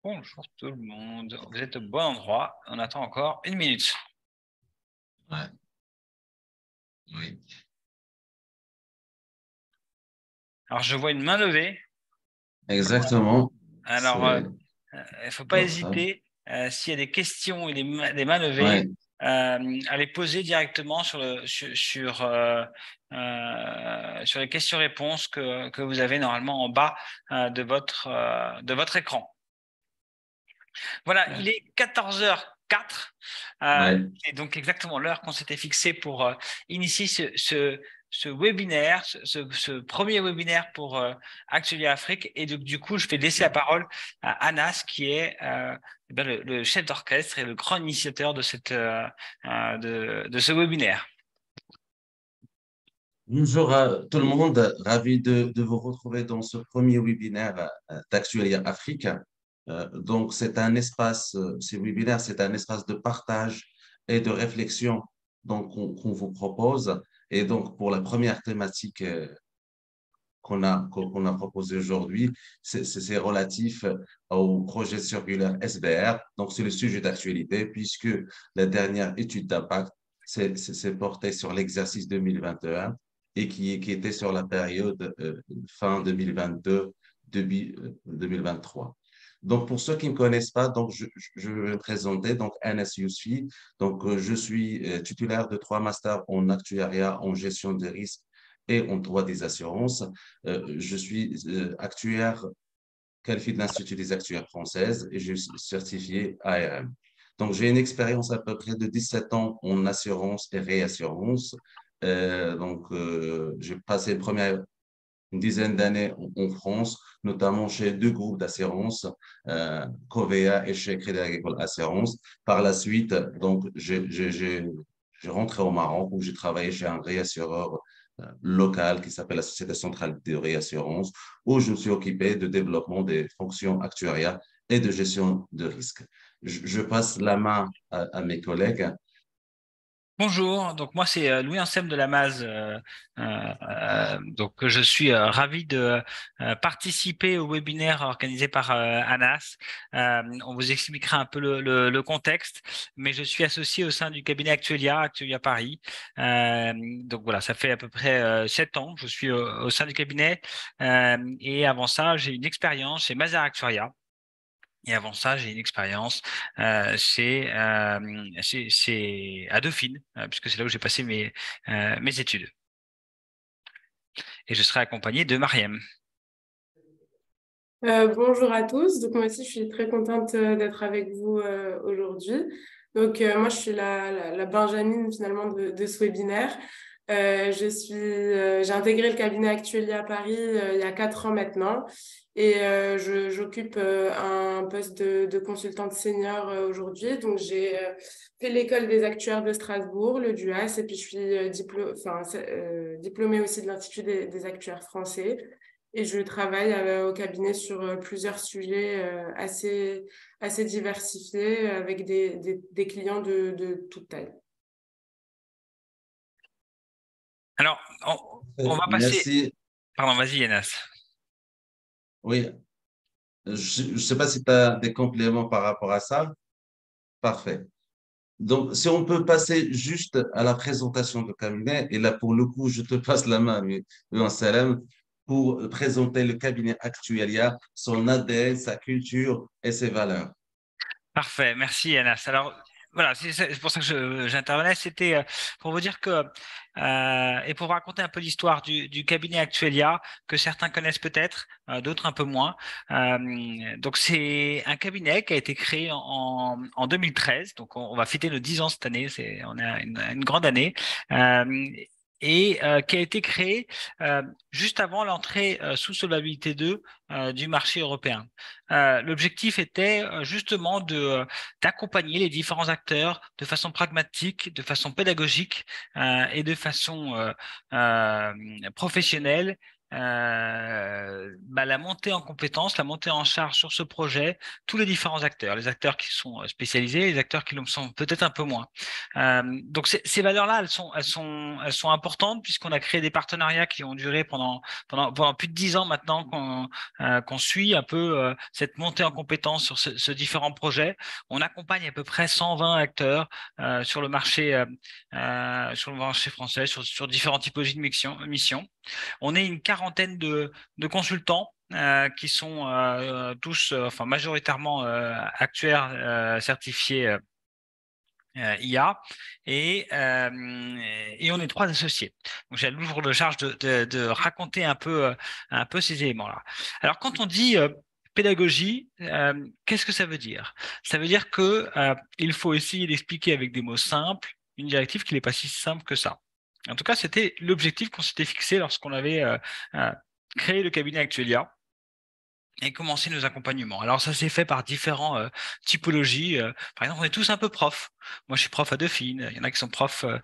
Bonjour tout le monde, vous êtes au bon endroit, on attend encore 1 minute. Ouais. Oui. Alors je vois une main levée, Exactement. alors C'est il ne faut pas l'ordre. hésiter, s'il y a des questions et des mains levées, Ouais. à les poser directement sur les questions-réponses que vous avez normalement en bas de votre écran. Voilà, il est 14h04. Ouais. C'est donc exactement l'heure qu'on s'était fixée pour initier ce webinaire, ce premier webinaire pour Actualia Afrique. Et donc, du coup, je vais laisser la parole à Anas, qui est le chef d'orchestre et le grand initiateur de de ce webinaire. Bonjour à tout le monde, ravi de vous retrouver dans ce premier webinaire d'Actualia Afrique. Donc, c'est un espace, ce webinaire, c'est un espace de partage et de réflexion donc, qu'on vous propose. Et donc, pour la première thématique qu'on a proposé aujourd'hui, c'est relatif au projet circulaire SBR. Donc, c'est le sujet d'actualité puisque la dernière étude d'impact s'est portée sur l'exercice 2021 et qui était sur la période fin 2022, début 2023. Donc, pour ceux qui ne me connaissent pas, donc je vais me présenter. Donc, Anas Yousfi. Donc, je suis titulaire de 3 masters en actuariat, en gestion des risques et en droit des assurances. Je suis actuaire qualifié de l'Institut des actuaires françaises et je suis certifié ARM. Donc, j'ai une expérience à peu près de 17 ans en assurance et réassurance. J'ai passé une dizaine d'années en France, notamment chez 2 groupes d'assurance, Covea et chez Crédit Agricole Assurance. Par la suite, donc, j'ai rentré au Maroc où j'ai travaillé chez un réassureur local qui s'appelle la Société centrale de réassurance, où je me suis occupé de développement des fonctions actuariales et de gestion de risque. Je passe la main à mes collègues. Bonjour, donc moi c'est Louis-Anselme de Lamaze. Donc je suis ravi de participer au webinaire organisé par Anas. On vous expliquera un peu le contexte, mais je suis associé au sein du cabinet Actualia Paris. Donc voilà, ça fait à peu près 7 ans que je suis au sein du cabinet. Et avant ça, j'ai une expérience chez Mazars Actuaria. Et avant ça, j'ai une expérience à Dauphine, puisque c'est là où j'ai passé mes études. Et je serai accompagné de Mariam. Bonjour à tous. Donc moi aussi, je suis très contente d'être avec vous aujourd'hui. Donc moi, je suis la Benjamine finalement de ce webinaire. J'ai intégré le cabinet Actualia à Paris il y a 4 ans maintenant et j'occupe un poste de consultante senior aujourd'hui. Donc j'ai fait l'école des actuaires de Strasbourg, le DUAS, et puis je suis diplômée aussi de l'Institut des actuaires français. Et je travaille au cabinet sur plusieurs sujets assez diversifiés avec des clients de toute taille. Alors, on va passer. Merci. Pardon, vas-y, Yanas. Oui, je ne sais pas si tu as des compléments par rapport à ça. Parfait. Donc, si on peut passer juste à la présentation du cabinet, et là, pour le coup, je te passe la main, en salam, pour présenter le cabinet Actualia, son ADN, sa culture et ses valeurs. Parfait, merci Yanas. Alors voilà, c'est pour ça que j'intervenais. C'était pour vous dire que et pour vous raconter un peu l'histoire du cabinet Actuelia que certains connaissent peut-être, d'autres un peu moins. Donc c'est un cabinet qui a été créé en 2013. Donc on va fêter nos 10 ans cette année. On a une grande année. Euh, et qui a été créé juste avant l'entrée sous solvabilité 2 du marché européen. L'objectif était justement d'accompagner les différents acteurs de façon pragmatique, de façon pédagogique et de façon professionnelle la montée en compétences, la montée en charge sur ce projet, tous les différents acteurs, les acteurs qui sont spécialisés, les acteurs qui le sont peut-être un peu moins. Donc ces valeurs-là, elles sont importantes puisqu'on a créé des partenariats qui ont duré pendant plus de 10 ans maintenant qu'on suit un peu cette montée en compétences sur ce différents projets. On accompagne à peu près 120 acteurs sur le marché français, sur différentes typologies de missions. On est une quarantaine de consultants qui sont tous, enfin majoritairement actuaires certifiés IA et on est 3 associés. Donc j'ai toujours le charge de raconter un peu ces éléments-là. Alors quand on dit pédagogie, qu'est-ce que ça veut dire? Ça veut dire que il faut essayer d'expliquer avec des mots simples une directive qui n'est pas si simple que ça. En tout cas, c'était l'objectif qu'on s'était fixé lorsqu'on avait créé le cabinet Actuelia et commencer nos accompagnements. Alors ça s'est fait par différentes typologies. Par exemple, on est tous un peu profs. Moi, je suis prof à Dauphine. Il y en a qui sont profs au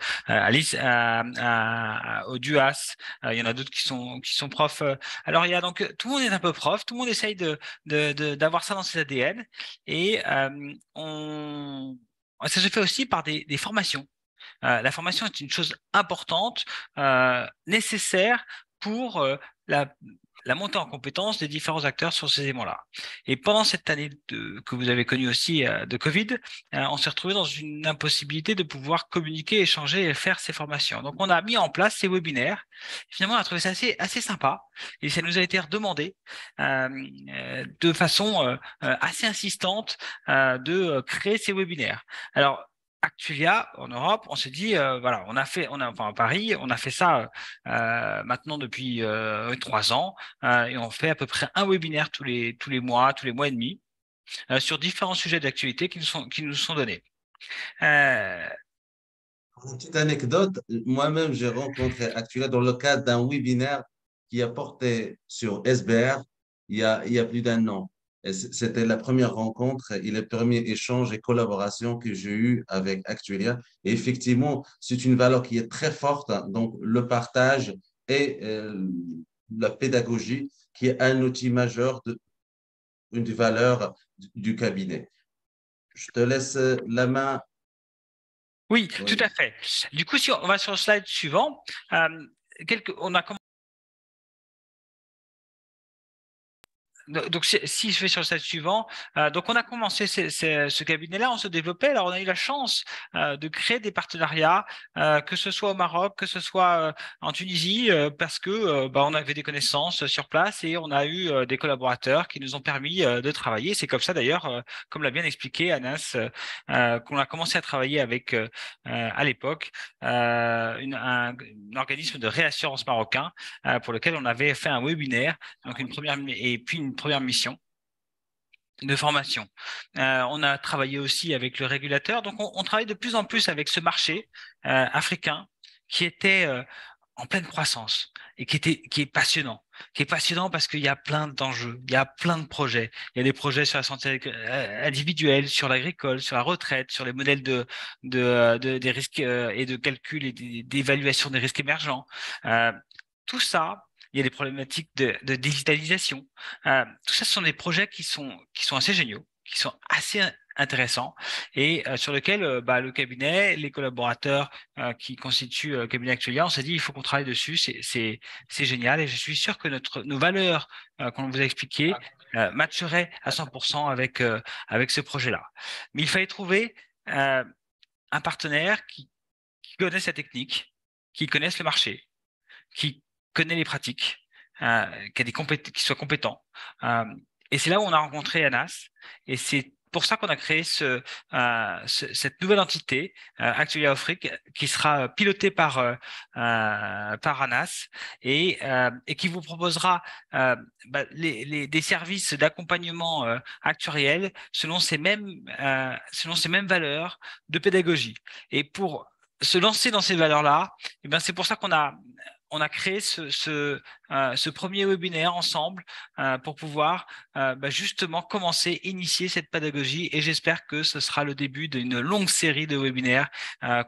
DUAS. Il y en a d'autres qui sont profs. Alors il y a donc tout le monde est un peu prof. Tout le monde essaye d'avoir ça dans ses ADN. Et ça se fait aussi par des formations. La formation est une chose importante, nécessaire pour la montée en compétence des différents acteurs sur ces éléments-là. Et pendant cette année que vous avez connue aussi de Covid, on s'est retrouvé dans une impossibilité de pouvoir communiquer, échanger et faire ces formations. Donc, on a mis en place ces webinaires. Finalement, on a trouvé ça assez sympa et ça nous a été redemandé de façon assez insistante de créer ces webinaires. Alors, Actuelia en Europe, on s'est dit voilà, enfin à Paris, on a fait ça maintenant depuis 3 ans et on fait à peu près un webinaire tous les mois et demi sur différents sujets d'actualité qui nous sont donnés. Pour une petite anecdote, moi-même, j'ai rencontré Actuela dans le cadre d'un webinaire qui a porté sur SBR il y a plus d'un an. Et c'était la première rencontre et le premier échange et collaboration que j'ai eu avec Actuelia. Et effectivement, c'est une valeur qui est très forte, hein. Donc, le partage et la pédagogie qui est un outil majeur une des valeurs du cabinet. Je te laisse la main. Oui, tout à Oui. fait. Du coup, si on va sur le slide suivant, on a donc, si je vais sur le slide suivant, donc on a commencé ce cabinet-là, on se développait. Alors, on a eu la chance de créer des partenariats, que ce soit au Maroc, que ce soit en Tunisie, parce que on avait des connaissances sur place et on a eu des collaborateurs qui nous ont permis de travailler. C'est comme ça d'ailleurs, comme l'a bien expliqué Anas, qu'on a commencé à travailler avec à l'époque un organisme de réassurance marocain pour lequel on avait fait un webinaire, donc une première mission de formation. On a travaillé aussi avec le régulateur, donc on travaille de plus en plus avec ce marché africain qui était en pleine croissance et qui est passionnant. Qui est passionnant parce qu'il y a plein d'enjeux, il y a plein de projets. Il y a des projets sur la santé individuelle, sur l'agricole, sur la retraite, sur les modèles des risques et de calcul et d'évaluation des risques émergents. Tout ça, il y a des problématiques de digitalisation. Tout ça, ce sont des projets qui sont assez géniaux, qui sont assez intéressants et sur lesquels le cabinet, les collaborateurs qui constituent le cabinet Actuelia, on s'est dit il faut qu'on travaille dessus, c'est génial et je suis sûr que nos valeurs qu'on vous a expliquées matcheraient à 100% avec ce projet-là. Mais il fallait trouver un partenaire qui connaisse la technique, qui connaisse le marché, qui connaît les pratiques, qui a qui soit compétent. Et c'est là où on a rencontré Anas. Et c'est pour ça qu'on a créé cette nouvelle entité, Actuelia Afrique, qui sera pilotée par Anas et qui vous proposera des services d'accompagnement actuariel selon ces mêmes valeurs de pédagogie. Et pour se lancer dans ces valeurs-là, c'est pour ça on a créé ce premier webinaire ensemble pour pouvoir justement commencer, initier cette pédagogie et j'espère que ce sera le début d'une longue série de webinaires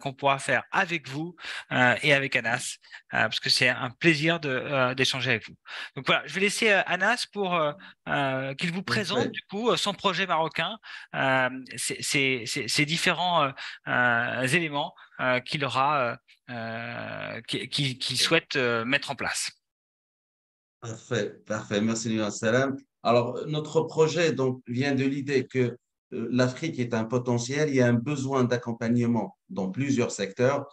qu'on pourra faire avec vous et avec Anas parce que c'est un plaisir d'échanger avec vous. Donc voilà, je vais laisser Anas pour qu'il vous présente Parfait. du coup son projet marocain, ces différents éléments qu'il aura, qu'il souhaite mettre en place. Parfait, parfait. Merci, Lilian Salam. Alors, notre projet donc, vient de l'idée que l'Afrique est un potentiel, il y a un besoin d'accompagnement dans plusieurs secteurs,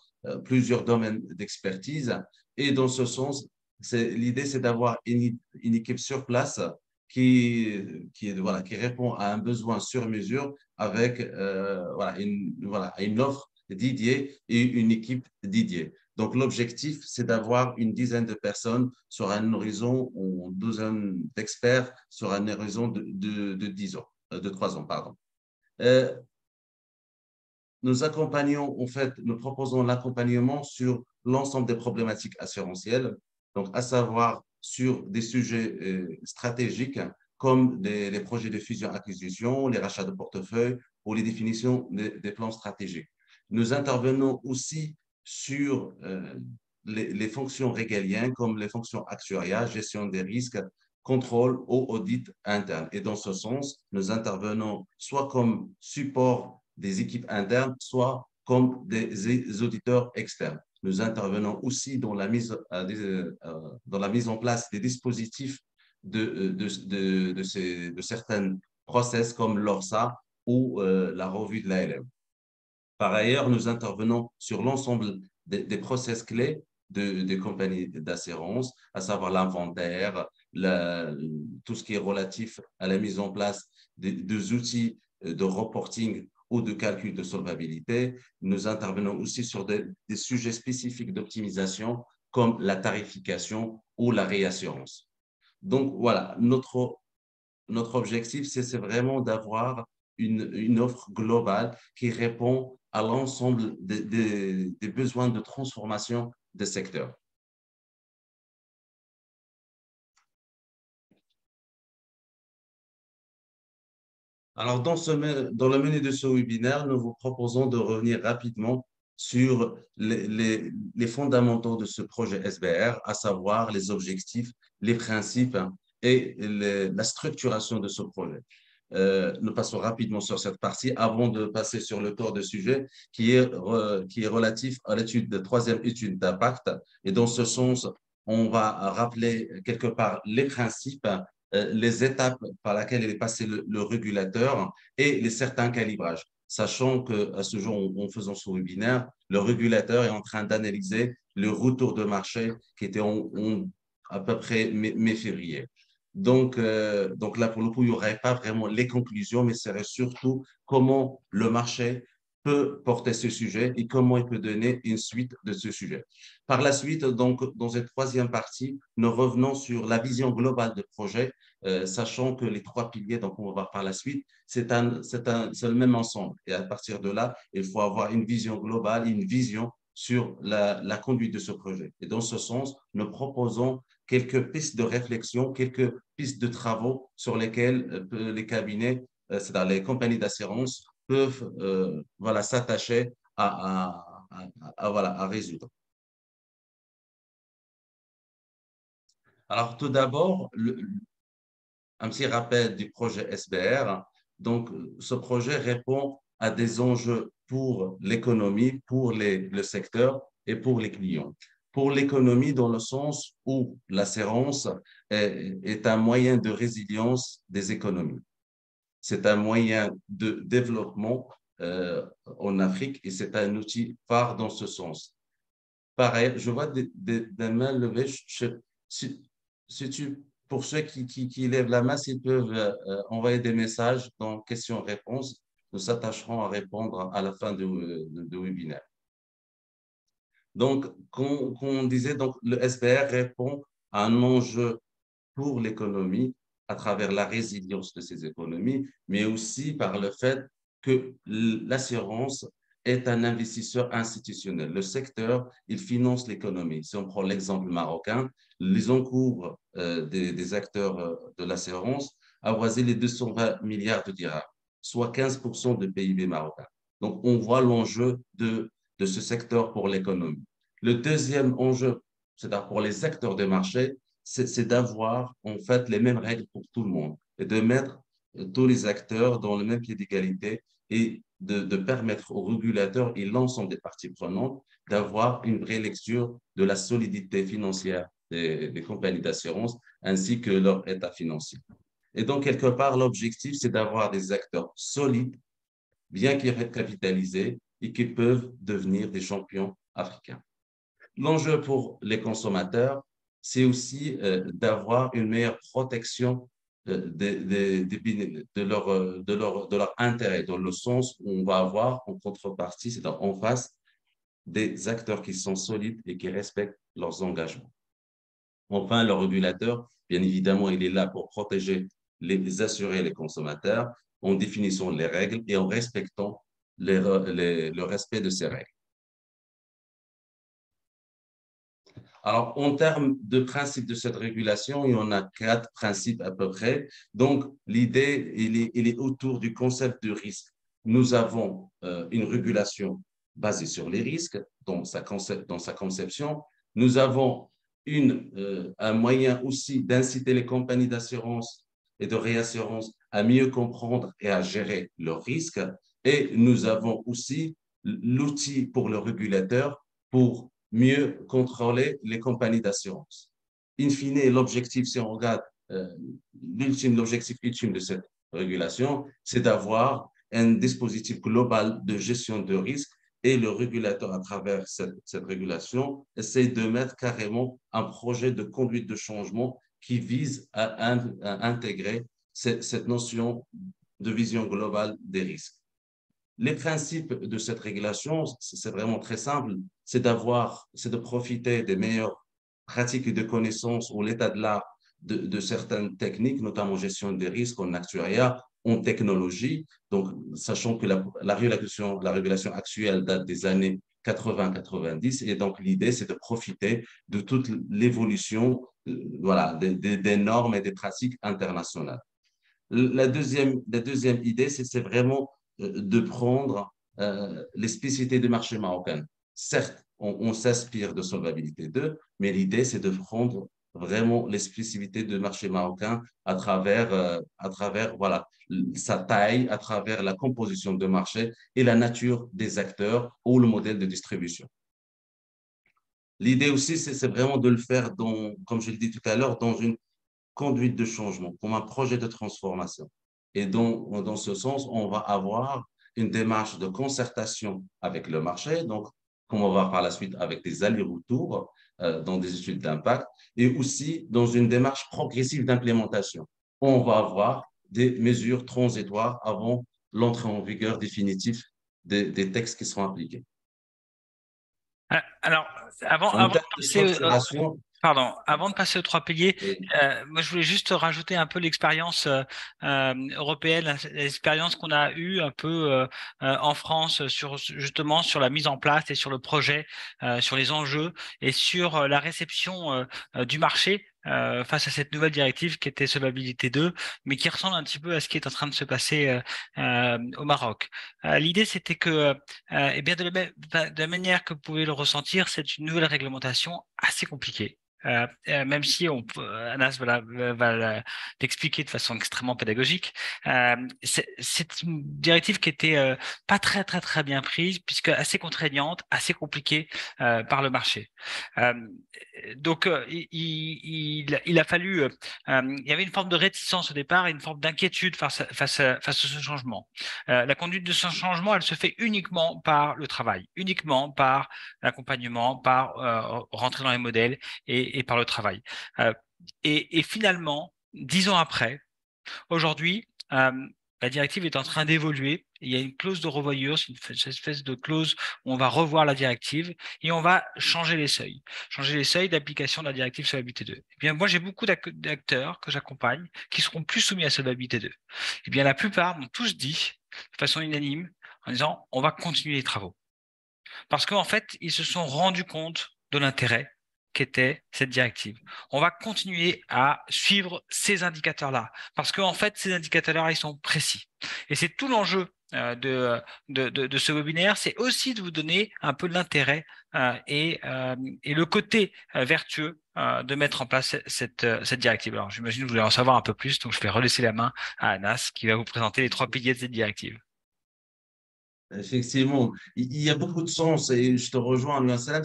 plusieurs domaines d'expertise. Et dans ce sens, l'idée, c'est d'avoir une équipe sur place voilà, qui répond à un besoin sur mesure avec voilà, une offre dédiée et une équipe dédiée. Donc, l'objectif, c'est d'avoir une dizaine de personnes sur un horizon, ou une douzaine d'experts sur un horizon de 10 ans, de 3 ans, pardon. Euh, Nous accompagnons, en fait, nous proposons l'accompagnement sur l'ensemble des problématiques assurantielles, donc à savoir sur des sujets stratégiques comme les projets de fusion-acquisition, les rachats de portefeuille ou les définitions des plans stratégiques. Nous intervenons aussi sur les fonctions régaliennes comme les fonctions actuariales, gestion des risques, contrôle ou audit interne. Et dans ce sens, nous intervenons soit comme support des équipes internes, soit comme des auditeurs externes. Nous intervenons aussi dans dans la mise en place des dispositifs de certaines process comme l'ORSA ou la revue de l'ALM. Par ailleurs, nous intervenons sur l'ensemble des process clés des compagnies d'assurance, à savoir l'inventaire, tout ce qui est relatif à la mise en place des outils de reporting ou de calcul de solvabilité. Nous intervenons aussi sur des sujets spécifiques d'optimisation comme la tarification ou la réassurance. Donc voilà, notre objectif, c'est vraiment d'avoir une offre globale qui répond à l'ensemble des besoins de transformation des secteurs. Alors, dans le menu de ce webinaire, nous vous proposons de revenir rapidement sur les fondamentaux de ce projet SBR, à savoir les objectifs, les principes et la structuration de ce projet. Nous passons rapidement sur cette partie avant de passer sur le corps de sujet qui est relatif à l'étude de troisième étude d'impact. Et dans ce sens, on va rappeler quelque part les principes, les étapes par lesquelles est passé le régulateur et les certains calibrages. Sachant qu'à ce jour, en faisant ce webinaire, le régulateur est en train d'analyser le retour de marché qui était à peu près mai-février. Donc là, pour le coup, il n'y aurait pas vraiment les conclusions, mais ce serait surtout comment le marché peut porter ce sujet et comment il peut donner une suite de ce sujet. Par la suite, donc, dans cette troisième partie, nous revenons sur la vision globale du projet, sachant que les trois piliers, donc on va voir par la suite, c'est le même ensemble. Et à partir de là, il faut avoir une vision globale, une vision sur la conduite de ce projet. Et dans ce sens, nous proposons quelques pistes de réflexion, quelques pistes de travaux sur lesquelles les cabinets, c'est-à-dire les compagnies d'assurance, peuvent voilà, s'attacher voilà, à résoudre. Alors, tout d'abord, un petit rappel du projet SBR. Donc, ce projet répond à des enjeux pour l'économie, pour le secteur et pour les clients. Pour l'économie, dans le sens où l'assurance est un moyen de résilience des économies. C'est un moyen de développement en Afrique et c'est un outil phare dans ce sens. Pareil, je vois des mains levées. Si, si tu, pour ceux qui lèvent la main, s'ils peuvent envoyer des messages dans questions-réponses, nous s'attacherons à répondre à la fin du webinaire. Donc, comme on disait, donc, le SBR répond à un enjeu pour l'économie à travers la résilience de ces économies, mais aussi par le fait que l'assurance est un investisseur institutionnel. Le secteur, il finance l'économie. Si on prend l'exemple marocain, les encours des acteurs de l'assurance avoisinent les 220 milliards de dirhams, soit 15% du PIB marocain. Donc, on voit l'enjeu de ce secteur pour l'économie. Le deuxième enjeu, c'est-à-dire pour les acteurs de marché, c'est d'avoir en fait les mêmes règles pour tout le monde et de mettre tous les acteurs dans le même pied d'égalité et de permettre aux régulateurs et l'ensemble des parties prenantes d'avoir une vraie lecture de la solidité financière des compagnies d'assurance ainsi que leur état financier. Et donc, quelque part, l'objectif, c'est d'avoir des acteurs solides, bien capitalisés et qui peuvent devenir des champions africains. L'enjeu pour les consommateurs, c'est aussi d'avoir une meilleure protection de leur intérêt, dans le sens où on va avoir en contrepartie, c'est en face des acteurs qui sont solides et qui respectent leurs engagements. Enfin, le régulateur, bien évidemment, il est là pour protéger les assurés et les consommateurs en définissant les règles et en respectant le respect de ces règles. Alors, en termes de principes de cette régulation, il y en a 4 principes à peu près. Donc, l'idée, il est autour du concept de risque. Nous avons une régulation basée sur les risques dans sa conception. Nous avons un moyen aussi d'inciter les compagnies d'assurance et de réassurance à mieux comprendre et à gérer leurs risques. Et nous avons aussi l'outil pour le régulateur pour mieux contrôler les compagnies d'assurance. In fine, l'objectif, si on regarde l'objectif ultime de cette régulation, c'est d'avoir un dispositif global de gestion de risque et le régulateur, à travers cette régulation, essaie de mettre carrément un projet de conduite de changement qui vise à intégrer cette notion de vision globale des risques. Les principes de cette régulation, c'est vraiment très simple, c'est de profiter des meilleures pratiques et de connaissances ou l'état de l'art de certaines techniques, notamment gestion des risques en actuariat, en technologie. Donc, sachant que la régulation actuelle date des années 80-90, et donc l'idée, c'est de profiter de toute l'évolution voilà, des normes et des pratiques internationales. La deuxième idée, c'est vraiment de prendre les spécificités du marché marocain. Certes, on s'inspire de Solvabilité 2, mais l'idée, c'est de prendre vraiment les spécificités du marché marocain à travers voilà, sa taille, à travers la composition de marché et la nature des acteurs ou le modèle de distribution. L'idée aussi, c'est vraiment de le faire, comme je l'ai dit tout à l'heure, dans une conduite de changement, comme un projet de transformation. Et dans ce sens, on va avoir une démarche de concertation avec le marché, donc comme on va voir par la suite avec des allers-retours dans des études d'impact, et aussi dans une démarche progressive d'implémentation. On va avoir des mesures transitoires avant l'entrée en vigueur définitive des textes qui seront appliqués. Alors, En termes de structuration, pardon, avant de passer aux 3 piliers, oui. moi je voulais juste rajouter un peu l'expérience européenne, l'expérience qu'on a eue un peu en France justement sur la mise en place et sur le projet, sur les enjeux et sur la réception du marché. Face à cette nouvelle directive qui était Solvabilité 2, mais qui ressemble un petit peu à ce qui est en train de se passer au Maroc. L'idée, c'était que, eh bien, de la manière que vous pouvez le ressentir, c'est une nouvelle réglementation assez compliquée. Même si Anas va l'expliquer de façon extrêmement pédagogique, c'est une directive qui était pas très bien prise, puisque assez contraignante, assez compliquée par le marché. Euh, il a fallu, il y avait une forme de réticence au départ et une forme d'inquiétude face à ce changement. La conduite de ce changement, elle se fait uniquement par le travail, uniquement par l'accompagnement, par rentrer dans les modèles et par le travail. Et finalement, 10 ans après, aujourd'hui, la directive est en train d'évoluer. Il y a une clause de revoyure, c'est une espèce de clause où on va revoir la directive et on va changer les seuils d'application de la directive Solvabilité 2. Eh bien, moi, j'ai beaucoup d'acteurs que j'accompagne qui seront plus soumis à Solvabilité 2. Eh bien, la plupart m'ont tous dit, de façon unanime, en disant on va continuer les travaux. Parce qu'en fait, ils se sont rendus compte de l'intérêt qu'était cette directive. On va continuer à suivre ces indicateurs-là, parce qu'en fait, ces indicateurs-là, ils sont précis. Et c'est tout l'enjeu de ce webinaire, c'est aussi de vous donner un peu de l'intérêt et le côté vertueux de mettre en place cette directive. Alors, j'imagine que vous voulez en savoir un peu plus, donc je vais relaisser la main à Anas, qui va vous présenter les 3 piliers de cette directive. Effectivement, il y a beaucoup de sens et je te rejoins, Louis Salam,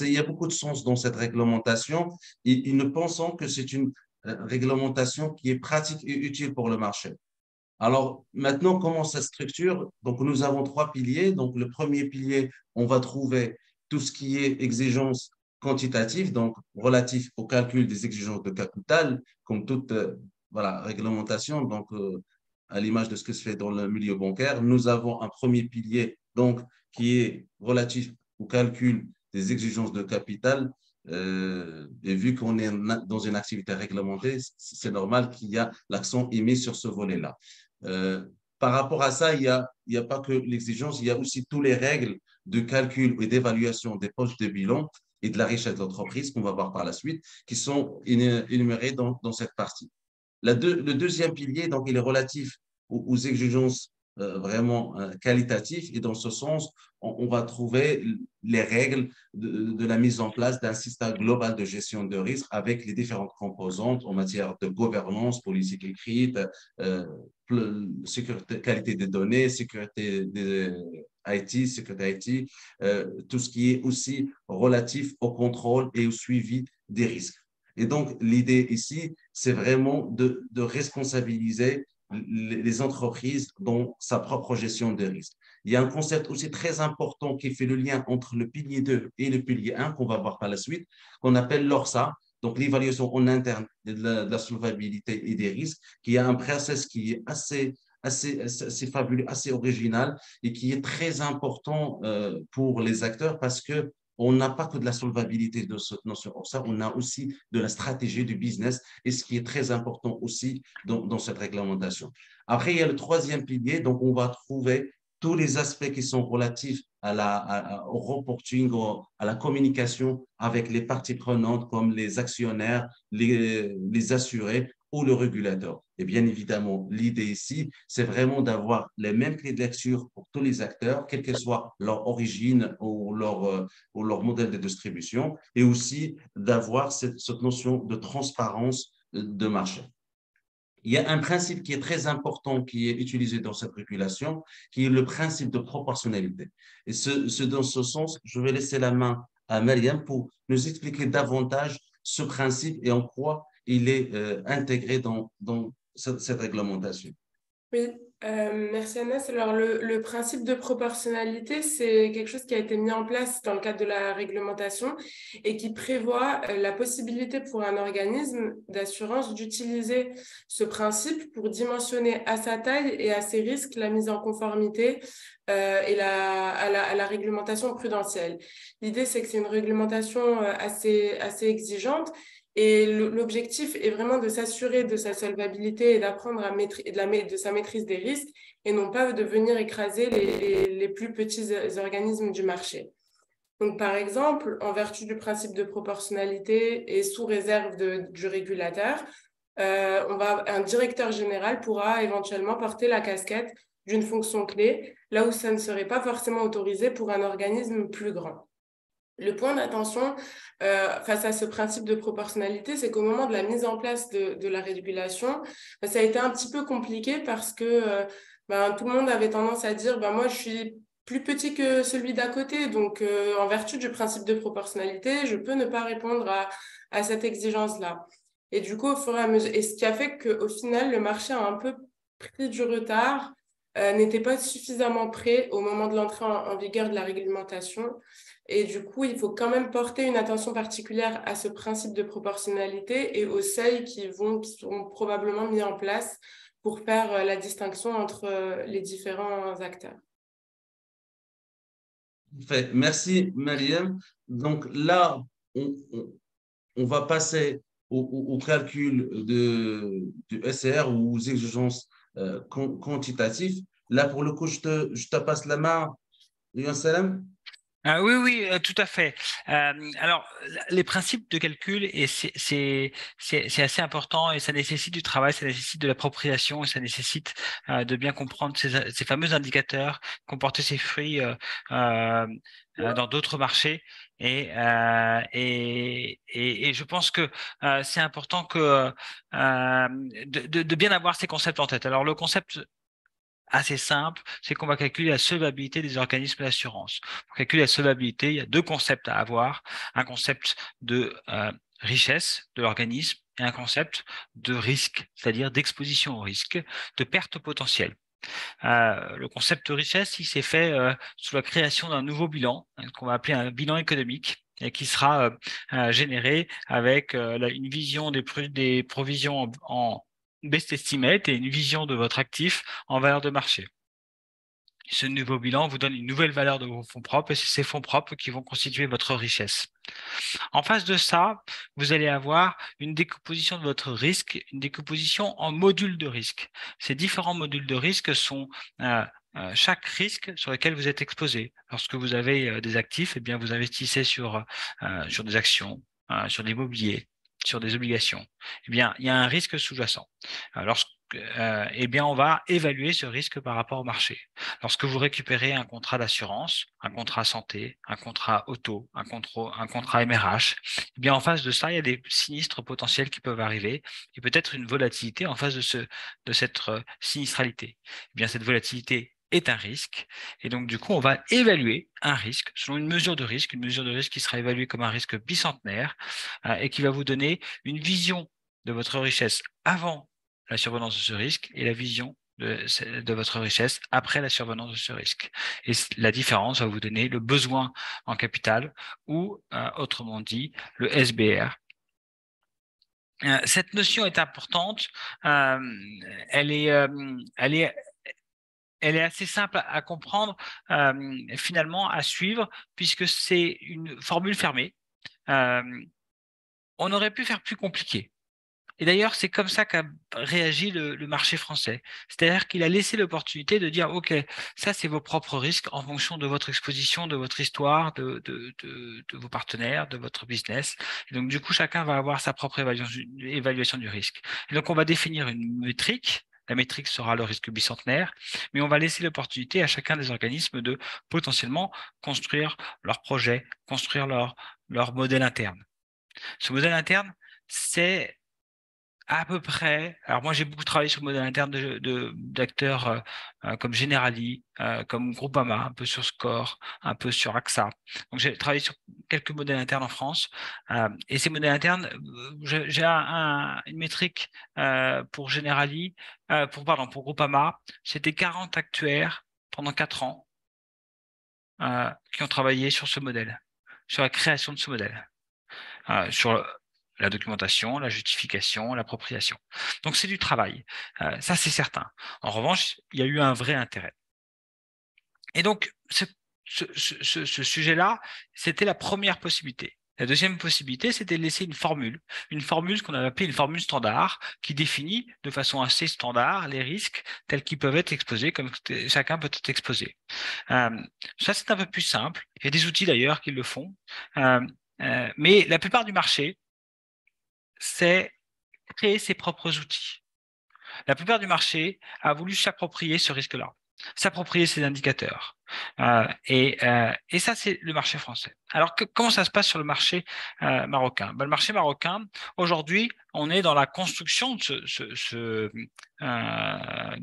il y a beaucoup de sens dans cette réglementation et nous pensons que c'est une réglementation qui est pratique et utile pour le marché. Alors maintenant, comment ça se structure? Donc nous avons 3 piliers. Donc le premier pilier, on va trouver tout ce qui est exigence quantitative, donc relatif au calcul des exigences de capital, comme toute voilà, réglementation. Donc à l'image de ce que se fait dans le milieu bancaire. Nous avons un premier pilier donc, qui est relatif au calcul des exigences de capital. Et vu qu'on est dans une activité réglementée, c'est normal qu'il y a l'accent mis sur ce volet-là. Euh, Par rapport à ça, il y a pas que l'exigence, il y a aussi toutes les règles de calcul et d'évaluation des postes de bilan et de la richesse de l'entreprise qu'on va voir par la suite, qui sont énumérées dans cette partie. Le deuxième pilier, donc, il est relatif aux exigences vraiment qualitatives. Et dans ce sens, on va trouver les règles de la mise en place d'un système global de gestion de risque avec les différentes composantes en matière de gouvernance, politique écrite, euh, sécurité, qualité des données, sécurité des IT, sécurité IT, tout ce qui est aussi relatif au contrôle et au suivi des risques. Et donc, l'idée ici, c'est vraiment de responsabiliser les entreprises dans sa propre gestion des risques. Il y a un concept aussi très important qui fait le lien entre le pilier 2 et le pilier 1, qu'on va voir par la suite, qu'on appelle l'ORSA, donc l'évaluation en interne de la solvabilité et des risques, qui a un process qui est assez fabuleux, assez original et qui est très important pour les acteurs parce que on n'a pas que de la solvabilité de cette notion. Ça, on a aussi de la stratégie du business et ce qui est très important aussi dans cette réglementation. Après, il y a le troisième pilier. Donc, on va trouver tous les aspects qui sont relatifs au reporting, à la communication avec les parties prenantes comme les actionnaires, les assurés ou le régulateur. Et bien évidemment, l'idée ici, c'est vraiment d'avoir les mêmes clés de lecture pour tous les acteurs, quelle que soit leur origine ou leur modèle de distribution, et aussi d'avoir cette notion de transparence de marché. Il y a un principe qui est très important qui est utilisé dans cette régulation, qui est le principe de proportionnalité. Et dans ce sens, je vais laisser la main à Mariam pour nous expliquer davantage ce principe et en quoi il est intégré dans cette réglementation. Oui, merci Agnès. Alors, le principe de proportionnalité, c'est quelque chose qui a été mis en place dans le cadre de la réglementation et qui prévoit la possibilité pour un organisme d'assurance d'utiliser ce principe pour dimensionner à sa taille et à ses risques la mise en conformité et à la réglementation prudentielle. L'idée, c'est que c'est une réglementation assez exigeante. Et l'objectif est vraiment de s'assurer de sa solvabilité et d'apprendre de sa maîtrise des risques et non pas de venir écraser les plus petits organismes du marché. Donc, par exemple, en vertu du principe de proportionnalité et sous réserve du régulateur, un directeur général pourra éventuellement porter la casquette d'une fonction clé, là où ça ne serait pas forcément autorisé pour un organisme plus grand. Le point d'attention face à ce principe de proportionnalité, c'est qu'au moment de la mise en place de la régulation, ça a été un petit peu compliqué parce que tout le monde avait tendance à dire moi, je suis plus petit que celui d'à côté, donc en vertu du principe de proportionnalité, je peux ne pas répondre à cette exigence-là. Et du coup, au fur et à mesure, et ce qui a fait qu'au final, le marché a un peu pris du retard, n'était pas suffisamment prêt au moment de l'entrée en vigueur de la réglementation. Et du coup, il faut quand même porter une attention particulière à ce principe de proportionnalité et aux seuils qui seront probablement mis en place pour faire la distinction entre les différents acteurs. Merci, Mariam. Donc là, on va passer au calcul du SR ou aux exigences quantitatives. Là, pour le coup, je te passe la main. Yohann Salam. Oui, oui, tout à fait. Alors, les principes de calcul, et c'est assez important et ça nécessite du travail, ça nécessite de l'appropriation et ça nécessite de bien comprendre ces fameux indicateurs qui ont porté ses fruits euh, dans d'autres marchés. Et je pense que c'est important de bien avoir ces concepts en tête. Alors, le concept assez simple, c'est qu'on va calculer la solvabilité des organismes d'assurance. Pour calculer la solvabilité, il y a deux concepts à avoir. Un concept de richesse de l'organisme et un concept de risque, c'est-à-dire d'exposition au risque, de perte potentielle. Le concept de richesse, il s'est fait sous la création d'un nouveau bilan, qu'on va appeler un bilan économique, et qui sera généré avec une vision des provisions en best estimate et une vision de votre actif en valeur de marché. Ce nouveau bilan vous donne une nouvelle valeur de vos fonds propres et c'est ces fonds propres qui vont constituer votre richesse. En face de ça, vous allez avoir une décomposition de votre risque, une décomposition en modules de risque. Ces différents modules de risque sont chaque risque sur lequel vous êtes exposé. Lorsque vous avez des actifs, eh bien vous investissez sur des actions, sur l'immobilier, sur des obligations. Eh bien, il y a un risque sous-jacent. Eh bien, on va évaluer ce risque par rapport au marché. Lorsque vous récupérez un contrat d'assurance, un contrat santé, un contrat auto, un contrat MRH, eh bien, en face de ça, il y a des sinistres potentiels qui peuvent arriver et peut-être une volatilité en face de cette sinistralité. Eh bien, cette volatilité est un risque et donc, du coup, on va évaluer un risque selon une mesure de risque qui sera évaluée comme un risque bicentenaire et qui va vous donner une vision de votre richesse avant la survenance de ce risque et la vision de votre richesse après la survenance de ce risque. Et la différence va vous donner le besoin en capital ou, autrement dit, le SBR. Cette notion est importante. Elle est, elle est, elle est assez simple à comprendre, finalement, à suivre, puisque c'est une formule fermée. On aurait pu faire plus compliqué. Et d'ailleurs, c'est comme ça qu'a réagi le marché français. C'est-à-dire qu'il a laissé l'opportunité de dire, OK, ça, c'est vos propres risques en fonction de votre exposition, de votre histoire, de vos partenaires, de votre business. Et donc, du coup, chacun va avoir sa propre évaluation du risque. Et donc, on va définir une métrique. La métrique sera le risque bicentenaire, mais on va laisser l'opportunité à chacun des organismes de potentiellement construire leur projet, construire leur modèle interne. Ce modèle interne, c'est à peu près. Alors moi, j'ai beaucoup travaillé sur le modèle interne d'acteurs comme Generali, comme Groupama, un peu sur Score, un peu sur AXA. Donc j'ai travaillé sur quelques modèles internes en France. Et ces modèles internes, j'ai une métrique pour Generali, pour Groupama, c'était 40 actuaires pendant 4 ans qui ont travaillé sur ce modèle, sur la création de ce modèle, sur la documentation, la justification, l'appropriation. Donc, c'est du travail. Ça, c'est certain. En revanche, il y a eu un vrai intérêt. Et donc, ce sujet-là, c'était la première possibilité. La deuxième possibilité, c'était de laisser une formule qu'on avait appelée une formule standard, qui définit de façon assez standard les risques tels qu'ils peuvent être exposés, comme chacun peut être exposé. Ça, c'est un peu plus simple. Il y a des outils d'ailleurs qui le font. Mais la plupart du marché, c'est créer ses propres outils. La plupart du marché a voulu s'approprier ce risque-là, s'approprier ces indicateurs. Et ça, c'est le marché français. Alors, comment ça se passe sur le marché marocain? Le marché marocain, aujourd'hui, on est dans la construction de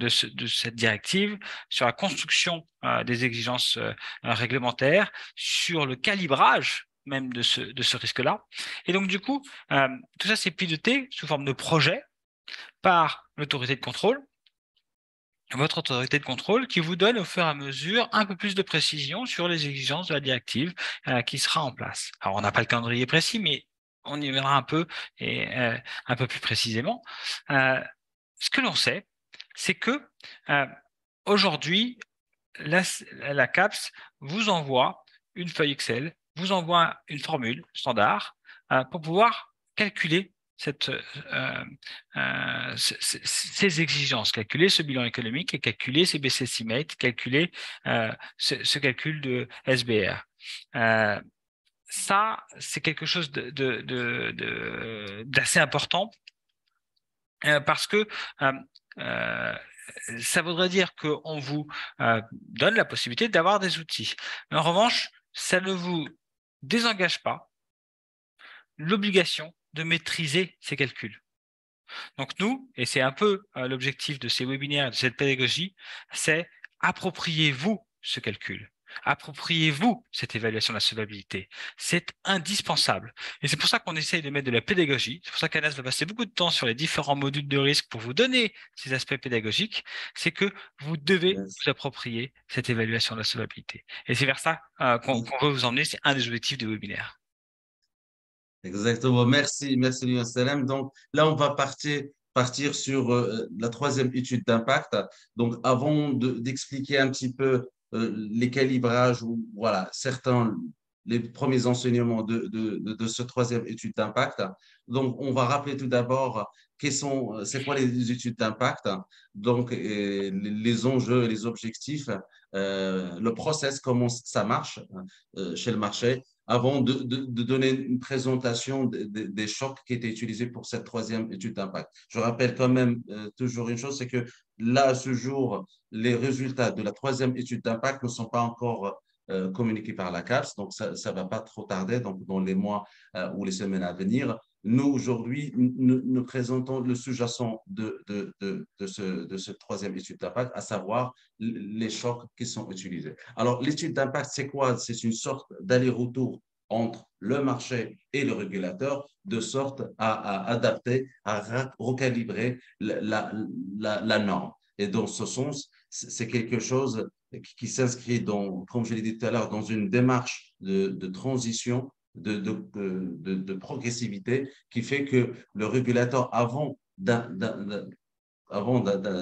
cette directive, sur la construction des exigences réglementaires, sur le calibrage même de ce risque-là. Et donc, du coup, tout ça, c'est piloté sous forme de projet par l'autorité de contrôle, votre autorité de contrôle qui vous donne au fur et à mesure un peu plus de précision sur les exigences de la directive qui sera en place. Alors, on n'a pas le calendrier précis, mais on y verra un peu et un peu plus précisément. Ce que l'on sait, c'est que aujourd'hui, la CAPS vous envoie une feuille Excel, vous envoie une formule standard pour pouvoir calculer ces exigences, calculer ce bilan économique et calculer ces BC Estimate, calculer ce calcul de SBR. Ça, c'est quelque chose d'assez important parce que ça voudrait dire qu'on vous donne la possibilité d'avoir des outils. Mais en revanche, ça ne vous désengage pas l'obligation de maîtriser ces calculs. Donc nous, et c'est un peu l'objectif de ces webinaires, de cette pédagogie, c'est appropriez-vous ce calcul. Appropriez-vous cette évaluation de la solvabilité. C'est indispensable. Et c'est pour ça qu'on essaye de mettre de la pédagogie. C'est pour ça qu'Anas va passer beaucoup de temps sur les différents modules de risque pour vous donner ces aspects pédagogiques. C'est que vous devez Yes. vous approprier cette évaluation de la solvabilité. Et c'est vers ça qu'on veut vous emmener. C'est un des objectifs du webinaire. Exactement. Merci, merci, Lyon Salem. Donc là, on va partir sur la troisième étude d'impact. Donc, avant d'expliquer un petit peu les calibrages ou voilà, certains, les premiers enseignements de ce troisième étude d'impact. Donc, on va rappeler tout d'abord c'est quoi les études d'impact, donc les enjeux, les objectifs, le process, comment ça marche chez le marché avant de donner une présentation des chocs qui étaient utilisés pour cette troisième étude d'impact. Je rappelle quand même toujours une chose, c'est que là, à ce jour, les résultats de la troisième étude d'impact ne sont pas encore communiqués par la CAPS, donc ça ne va pas trop tarder, donc dans les mois ou les semaines à venir. Nous, aujourd'hui, nous présentons le sous-jacent de cette troisième étude d'impact, à savoir les chocs qui sont utilisés. Alors, l'étude d'impact, c'est quoi? C'est une sorte d'aller-retour entre le marché et le régulateur, de sorte à adapter, à recalibrer la norme. Et dans ce sens, c'est quelque chose qui s'inscrit, comme je l'ai dit tout à l'heure, dans une démarche de transition, de progressivité, qui fait que le régulateur, avant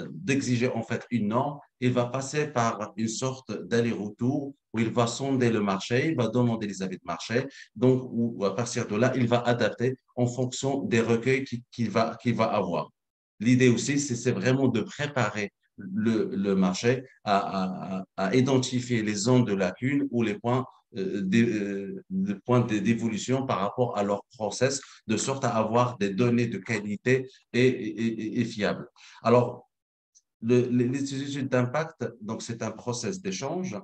d'exiger en fait une norme, il va passer par une sorte d'aller-retour où il va sonder le marché, il va demander les avis de marché, donc où à partir de là, il va adapter en fonction des recueils qu'il va avoir. L'idée aussi, c'est vraiment de préparer le marché à identifier les zones de lacune ou les points d'évolution par rapport à leur process, de sorte à avoir des données de qualité et fiables. Alors, les études d'impact, donc c'est un process d'échange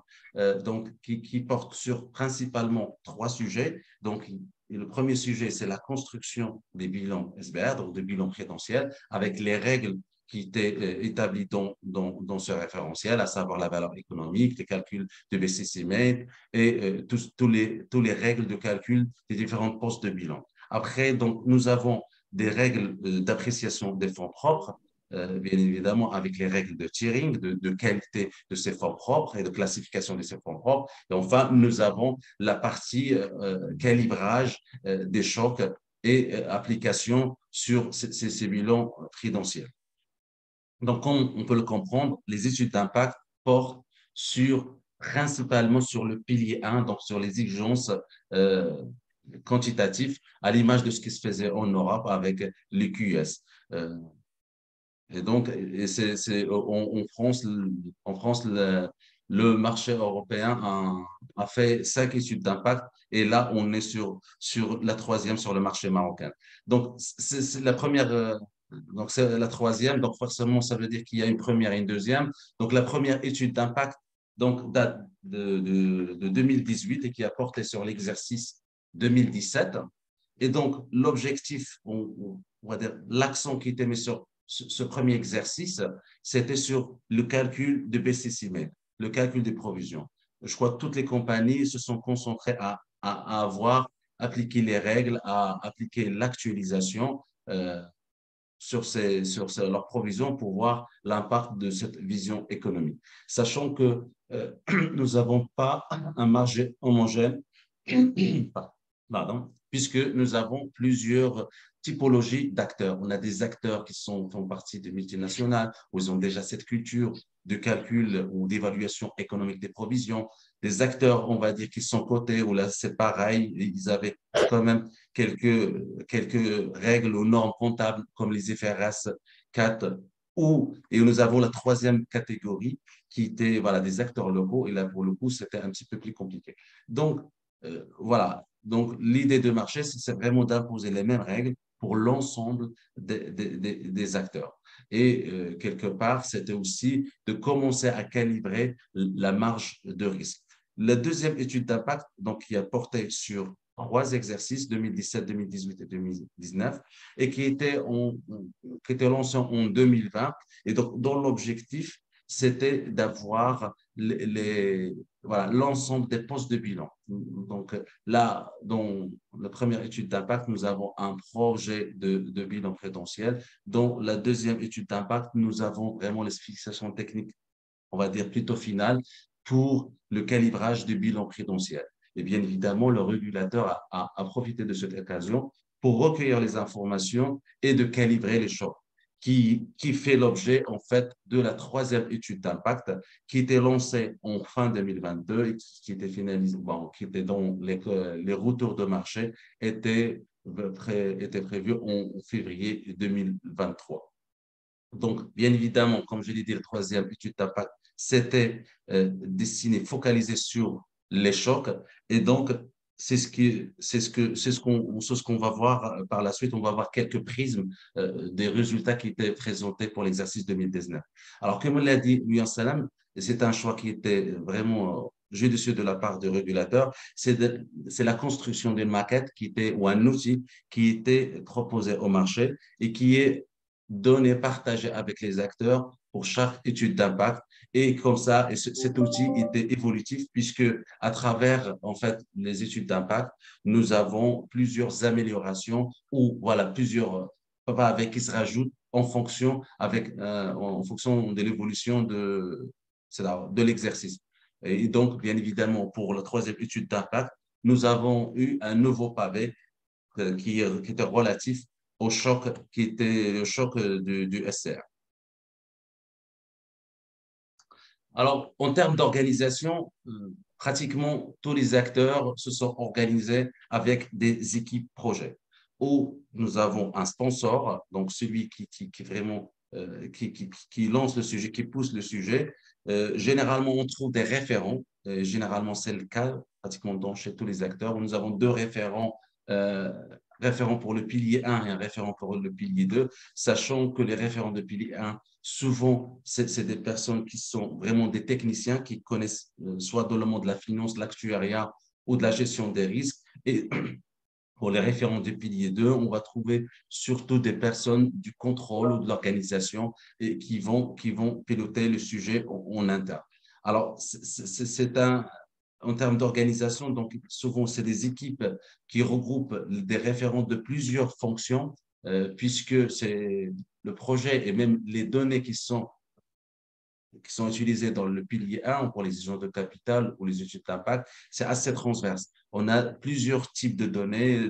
donc qui porte sur principalement trois sujets. Donc, le premier sujet, c'est la construction des bilans SBR, donc des bilans prédentiels, avec les règles qui étaient établies dans ce référentiel, à savoir la valeur économique, les calculs de BCCMate et tous les règles de calcul des différents postes de bilan. Après, donc, nous avons des règles d'appréciation des fonds propres, bien évidemment avec les règles de tiering, de qualité de ces fonds propres et de classification de ces fonds propres. Et enfin, nous avons la partie calibrage des chocs et application sur ces bilans prudentiels. Donc, comme on peut le comprendre, les études d'impact portent principalement sur le pilier 1, donc sur les exigences quantitatives, à l'image de ce qui se faisait en Europe avec l'EQS. Et donc, en France le marché européen a fait 5 études d'impact et là, on est sur la troisième sur le marché marocain. Donc, c'est la première, donc c'est la troisième, donc forcément, ça veut dire qu'il y a une première et une deuxième. Donc, la première étude d'impact donc, date de 2018 et qui a porté sur l'exercice 2017. Et donc, l'objectif, on va dire, l'accent qui était mis sur ce premier exercice, c'était sur le calcul de BCCME, le calcul des provisions. Je crois que toutes les compagnies se sont concentrées à avoir appliqué les règles, à appliquer l'actualisation sur leurs provisions pour voir l'impact de cette vision économique. Sachant que nous n'avons pas un marché homogène, pardon, puisque nous avons plusieurs typologies d'acteurs. On a des acteurs qui font partie de multinationales, où ils ont déjà cette culture de calcul ou d'évaluation économique des provisions. Des acteurs, on va dire, qui sont cotés, où là, c'est pareil, ils avaient quand même quelques règles ou normes comptables, comme les IFRS 4, et nous avons la troisième catégorie, qui était voilà, des acteurs locaux, et là, pour le coup, c'était un petit peu plus compliqué. Donc, voilà. Donc, l'idée de marché, c'est vraiment d'imposer les mêmes règles pour l'ensemble des acteurs. Et quelque part, c'était aussi de commencer à calibrer la marge de risque. La deuxième étude d'impact, donc, qui a porté sur trois exercices, 2017, 2018 et 2019, et qui était lancée en 2020. Et donc, dont l'objectif, c'était d'avoir voilà, l'ensemble des postes de bilan. Donc là, dans la première étude d'impact, nous avons un projet de bilan prudentiel. Dans la deuxième étude d'impact, nous avons vraiment les fixations techniques, on va dire plutôt finales, pour le calibrage du bilan prudentiel. Et bien évidemment, le régulateur a profité de cette occasion pour recueillir les informations et de calibrer les chocs qui fait l'objet, en fait, de la troisième étude d'impact qui était lancée en fin 2022 et qui était finalisée, bon, qui était dans les retours de marché, étaient prévus en février 2023. Donc, bien évidemment, comme je l'ai dit, la troisième étude d'impact, c'était destiné, focalisé sur les chocs. Et donc, c'est ce qu'on va voir par la suite. On va voir quelques prismes des résultats qui étaient présentés pour l'exercice 2019. Alors, comme l'a dit Luyan Salam, c'est un choix qui était vraiment judicieux de la part du régulateur. C'est la construction d'une maquette ou un outil qui était proposé au marché et qui est donné, partagé avec les acteurs pour chaque étude d'impact. Et comme ça, cet outil était évolutif puisque à travers en fait les études d'impact, nous avons plusieurs améliorations ou voilà plusieurs avec qui se rajoutent en fonction de l'évolution de l'exercice. Et donc, bien évidemment, pour la troisième étude d'impact, nous avons eu un nouveau pavé qui était relatif au choc qui était le choc du SR. Alors, en termes d'organisation, pratiquement tous les acteurs se sont organisés avec des équipes projets où nous avons un sponsor, donc celui qui vraiment qui lance le sujet, qui pousse le sujet. Généralement, on trouve des référents. Généralement, c'est le cas pratiquement chez tous les acteurs. Nous avons deux référents, référent pour le pilier 1 et un référent pour le pilier 2, sachant que les référents de pilier 1, souvent, c'est des personnes qui sont vraiment des techniciens qui connaissent soit dans le monde de la finance, de l'actuariat ou de la gestion des risques. Et pour les référents du pilier 2, on va trouver surtout des personnes du contrôle ou de l'organisation et qui vont piloter le sujet en interne. Alors, en termes d'organisation, donc souvent, c'est des équipes qui regroupent des référents de plusieurs fonctions, puisque c'est le projet et même les données qui sont utilisées dans le pilier 1 pour les études de capital ou les études d'impact, c'est assez transverse. On a plusieurs types de données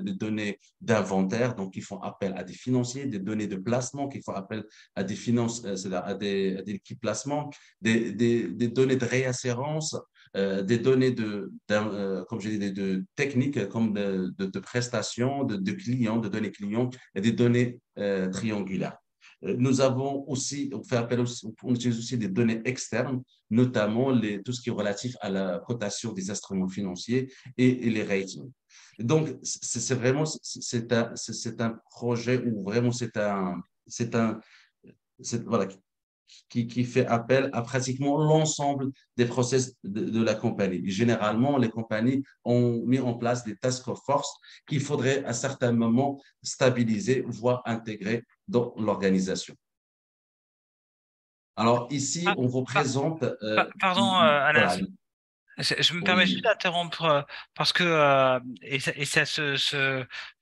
d'inventaire, donc qui font appel à des financiers, des données de placement qui font appel à des finances, c'est-à-dire à des équipes placement, des données de réassurance, des données comme je dis, de techniques, comme de prestations, de clients, de données clients et des données triangulaires. Nous avons aussi, on utilise aussi des données externes, notamment tout ce qui est relatif à la cotation des instruments financiers et les ratings. Donc, c'est vraiment, c'est un projet où vraiment voilà, qui fait appel à pratiquement l'ensemble des process de la compagnie. Généralement, les compagnies ont mis en place des task force qu'il faudrait à certains moments stabiliser, voire intégrer dans l'organisation. Alors ici, Ah, on vous pa- présente, pardon, voilà, Anas. Je me permets juste oui, d'interrompre parce que et ça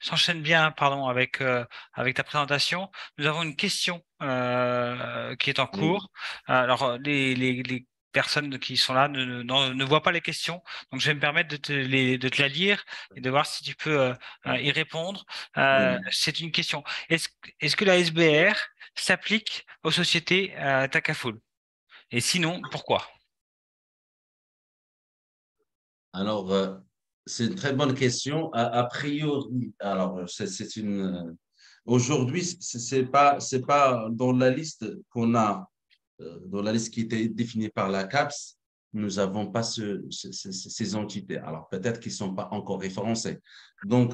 s'enchaîne bien, pardon, avec ta présentation. Nous avons une question qui est en oui, cours. Alors personnes qui sont là ne voient pas les questions. Donc, je vais me permettre de te la lire et de voir si tu peux y répondre. Oui. C'est une question. Est-ce que la SBR s'applique aux sociétés Takaful? Et sinon, pourquoi? Alors, c'est une très bonne question. A priori, alors, c'est une. Aujourd'hui, c'est pas dans la liste qu'on a, dans la liste qui était définie par la CAPS, nous n'avons pas ces entités. Alors, peut-être qu'ils ne sont pas encore référencés. Donc,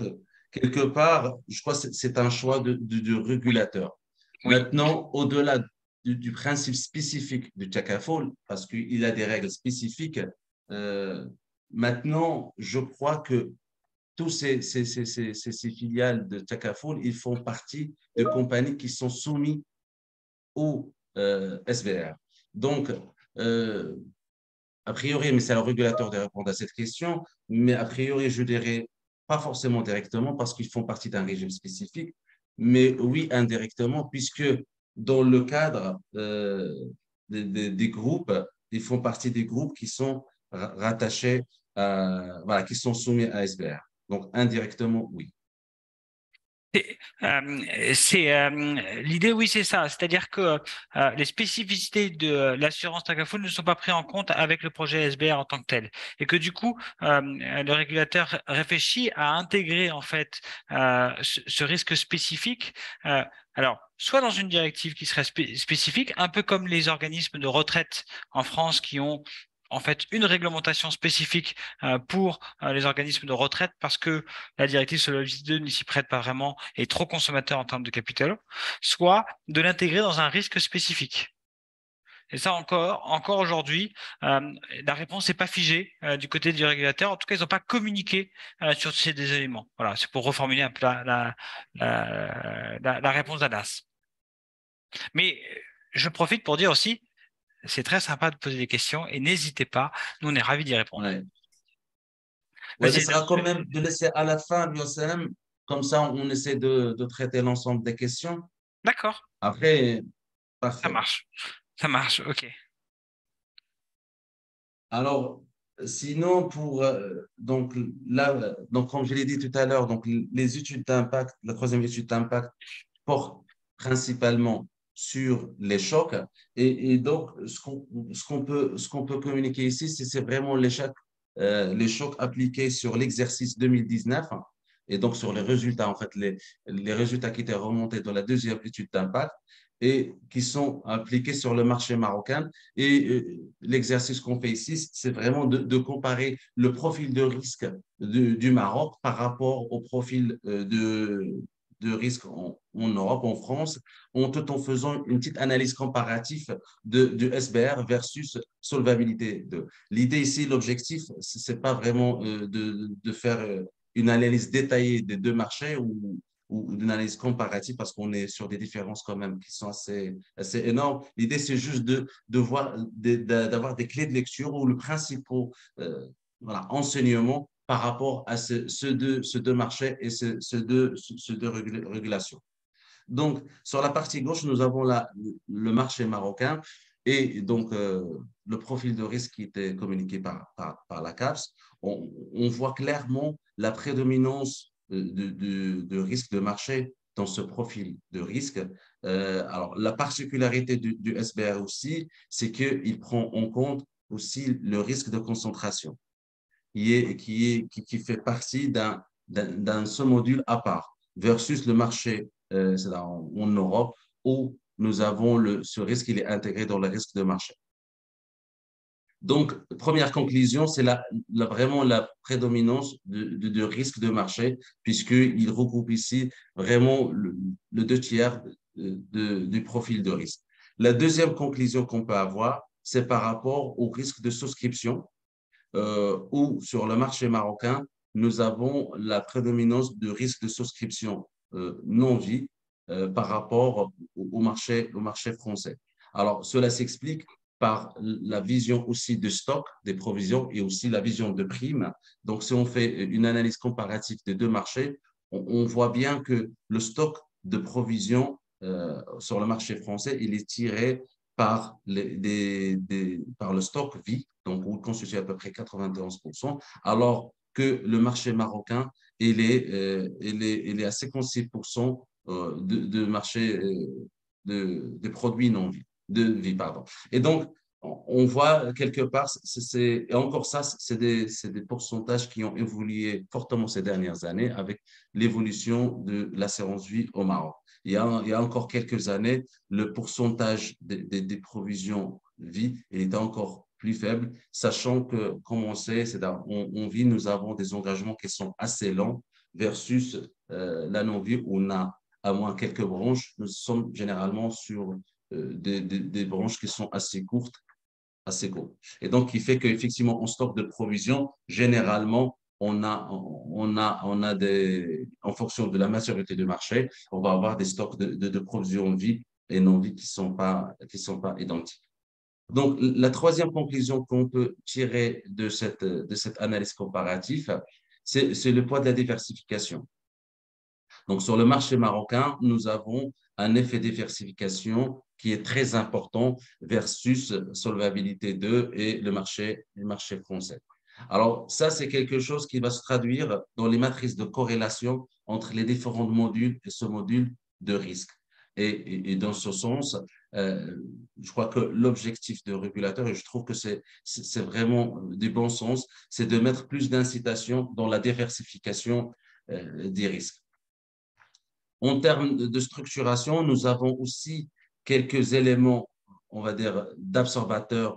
quelque part, je crois que c'est un choix de Oui, régulateur. oui. Maintenant, au-delà du principe spécifique du Takaful, parce qu'il a des règles spécifiques, euh, maintenant, je crois que tous ces filiales de Takaful, ils font partie de compagnies qui sont soumises au SBR. Donc, euh, a priori, mais c'est le régulateur de répondre à cette question, mais a priori, je dirais pas forcément directement parce qu'ils font partie d'un régime spécifique, mais oui, indirectement, puisque dans le cadre des groupes, ils font partie des groupes qui sont rattachés, voilà, qui sont soumis à SBR. Donc, indirectement, oui. L'idée, oui, c'est ça. C'est-à-dire que les spécificités de l'assurance Takaful ne sont pas prises en compte avec le projet SBR en tant que tel, et que du coup, le régulateur réfléchit à intégrer en fait ce risque spécifique. Alors, soit dans une directive qui serait spécifique, un peu comme les organismes de retraite en France qui ont en fait une réglementation spécifique pour les organismes de retraite parce que la directive Solvency 2 ne s'y prête pas vraiment et est trop consommateur en termes de capital, soit de l'intégrer dans un risque spécifique. Et ça encore aujourd'hui, la réponse n'est pas figée du côté du régulateur. En tout cas, ils n'ont pas communiqué sur ces des éléments. Voilà, c'est pour reformuler un peu la réponse d'Anas. Mais je profite pour dire aussi, c'est très sympa de poser des questions et n'hésitez pas, nous on est ravis d'y répondre. Ouais. Ouais, ce Vas-y, sera Anas. quand même de laisser à la fin, Yossam, comme ça on essaie de traiter l'ensemble des questions. D'accord, Après, ça parfait. marche. Ça marche, ok. Alors, sinon, donc là, donc, comme je l'ai dit tout à l'heure, donc les études d'impact, la troisième étude d'impact porte principalement sur les chocs. Et donc, ce qu'on peut communiquer ici, c'est vraiment les chocs appliqués sur l'exercice 2019 et donc sur les résultats, en fait, les résultats qui étaient remontés dans la deuxième étude d'impact et qui sont appliqués sur le marché marocain. Et l'exercice qu'on fait ici, c'est vraiment de comparer le profil de risque du Maroc par rapport au profil de risque en Europe, en France, tout en faisant une petite analyse comparative du SBR versus solvabilité 2. L'idée ici, l'objectif, ce n'est pas vraiment de faire une analyse détaillée des deux marchés ou d'une analyse comparative parce qu'on est sur des différences quand même qui sont assez énormes. L'idée, c'est juste d'avoir des clés de lecture ou le principal voilà, enseignement par rapport à ce deux marchés et ce deux régulations. Donc, sur la partie gauche, nous avons le marché marocain et donc le profil de risque qui était communiqué par la CAPS. On voit clairement la prédominance de risque de marché dans ce profil de risque. Alors, la particularité du SBR aussi, c'est qu'il prend en compte aussi le risque de concentration qui fait partie d'un seul module à part versus le marché en Europe où nous avons ce risque, il est intégré dans le risque de marché. Donc, première conclusion, c'est vraiment la prédominance de risque de marché, puisqu'il regroupe ici vraiment le deux tiers du profil de risque. La deuxième conclusion qu'on peut avoir, c'est par rapport au risque de souscription, où sur le marché marocain, nous avons la prédominance de risque de souscription non-vie par rapport au marché français. Alors, cela s'explique par la vision aussi de stock des provisions et aussi la vision de primes. Donc, si on fait une analyse comparative des deux marchés, on voit bien que le stock de provisions sur le marché français, il est tiré par, par le stock vie, donc où il constitue à peu près 91%, alors que le marché marocain, il est à 56% de marché de produits non vie, de vie, pardon. Et donc, on voit quelque part, et encore ça, c'est des pourcentages qui ont évolué fortement ces dernières années avec l'évolution de l'assurance vie au Maroc. Il y a encore quelques années, le pourcentage des provisions vie il était encore plus faible, sachant que, comme on sait, on vit, nous avons des engagements qui sont assez lents versus la non-vie où on a à moins quelques branches, nous sommes généralement sur des branches qui sont assez courtes, assez courtes. Et donc, il fait qu'effectivement, en stock de provisions, généralement, en fonction de la maturité du marché, on va avoir des stocks de provisions vie et non-vie qui sont pas identiques. Donc, la troisième conclusion qu'on peut tirer de cette analyse comparative, c'est le poids de la diversification. Donc, sur le marché marocain, nous avons un effet diversification qui est très important versus solvabilité 2 et le marché français. Alors, ça, c'est quelque chose qui va se traduire dans les matrices de corrélation entre les différents modules et ce module de risque. Et dans ce sens, euh, je crois que l'objectif de régulateur, et je trouve que c'est vraiment du bon sens, c'est de mettre plus d'incitation dans la diversification des risques. En termes de structuration, nous avons aussi quelques éléments, on va dire, d'absorbateurs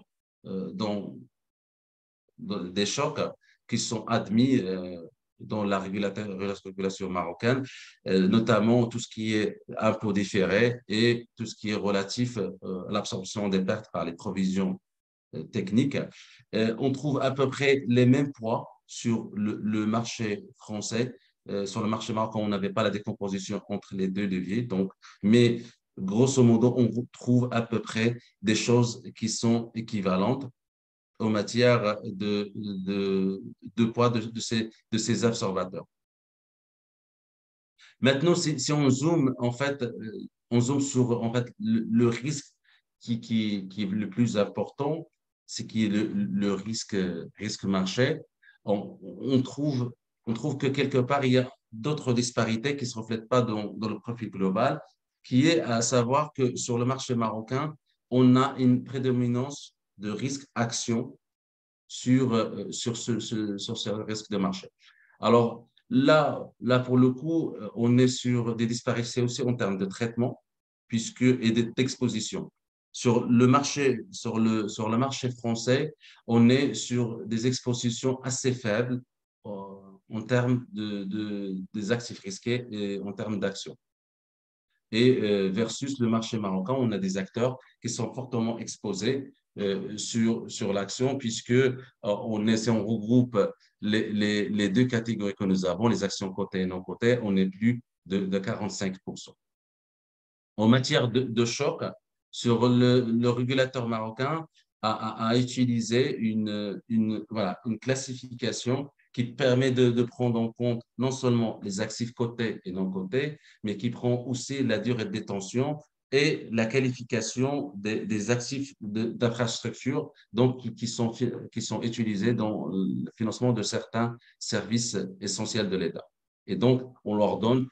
des chocs qui sont admis dans la régulation marocaine, notamment tout ce qui est impôt différé et tout ce qui est relatif à l'absorption des pertes par les provisions techniques. On trouve à peu près les mêmes poids sur le marché français. Sur le marché marocain, on n'avait pas la décomposition entre les deux leviers. Donc, mais grosso modo, on trouve à peu près des choses qui sont équivalentes en matière de poids de ces absorbateurs. Maintenant, si on zoome, en fait, on zoome sur en fait, le risque qui est le plus important, c'est qui est le risque marché. On trouve que quelque part, il y a d'autres disparités qui ne se reflètent pas dans le profil global, qui est à savoir que sur le marché marocain, on a une prédominance de risque action sur ce risque de marché. Alors là pour le coup, on est sur des disparités aussi en termes de traitement et d'exposition. Sur le marché français, on est sur des expositions assez faibles en termes des actifs risqués et en termes d'actions. Et versus le marché marocain, on a des acteurs qui sont fortement exposés sur l'action, puisque si on regroupe les deux catégories que nous avons, les actions cotées et non cotées, on est plus de 45%. En matière de choc, sur le régulateur marocain a utilisé voilà, une classification qui permet de prendre en compte non seulement les actifs cotés et non cotés, mais qui prend aussi la durée de détention et la qualification des actifs d'infrastructure qui sont utilisés dans le financement de certains services essentiels de l'État. Et donc, on leur donne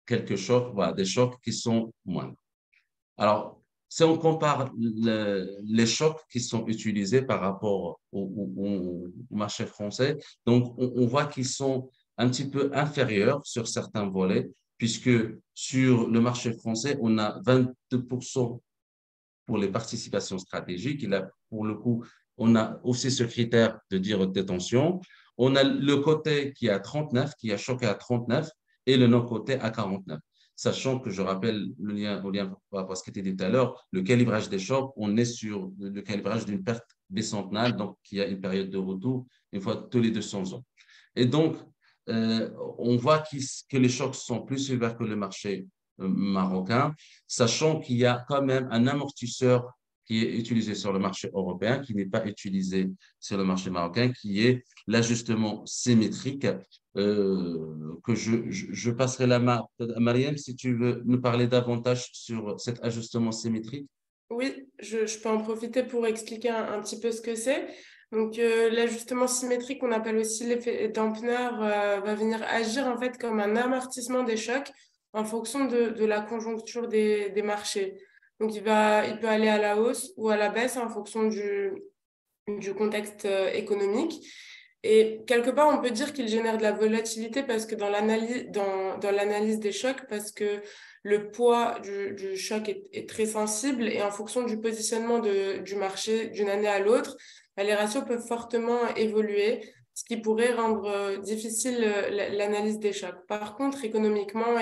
quelques chocs, voilà, des chocs qui sont moindres. Alors, si on compare les chocs qui sont utilisés par rapport au marché français, donc on voit qu'ils sont un petit peu inférieurs sur certains volets, puisque sur le marché français, on a 22% pour les participations stratégiques. Et là, pour le coup, on a aussi ce critère de dire détention. On a le côté qui est à 39, qui a choqué à 39, et le non-côté à 49. Sachant que je rappelle le lien par rapport à ce qui était dit tout à l'heure, le calibrage des chocs, on est sur le calibrage d'une perte décennale, donc qui a une période de retour une fois tous les 200 ans. Et donc, on voit que les chocs sont plus sévères que le marché marocain, sachant qu'il y a quand même un amortisseur qui est utilisé sur le marché européen, qui n'est pas utilisé sur le marché marocain, qui est l'ajustement symétrique, que je passerai la main à Mariam si tu veux nous parler davantage sur cet ajustement symétrique. Oui, je peux en profiter pour expliquer un petit peu ce que c'est. Donc, l'ajustement symétrique, qu'on appelle aussi l'effet Dampner, va venir agir en fait comme un amortissement des chocs en fonction de la conjoncture des marchés. Donc, il peut aller à la hausse ou à la baisse en fonction du contexte économique. Et quelque part, on peut dire qu'il génère de la volatilité parce que dans l'analyse des chocs, parce que le poids du choc est très sensible et en fonction du positionnement du marché d'une année à l'autre, bah, les ratios peuvent fortement évoluer, ce qui pourrait rendre difficile l'analyse des chocs. Par contre, économiquement,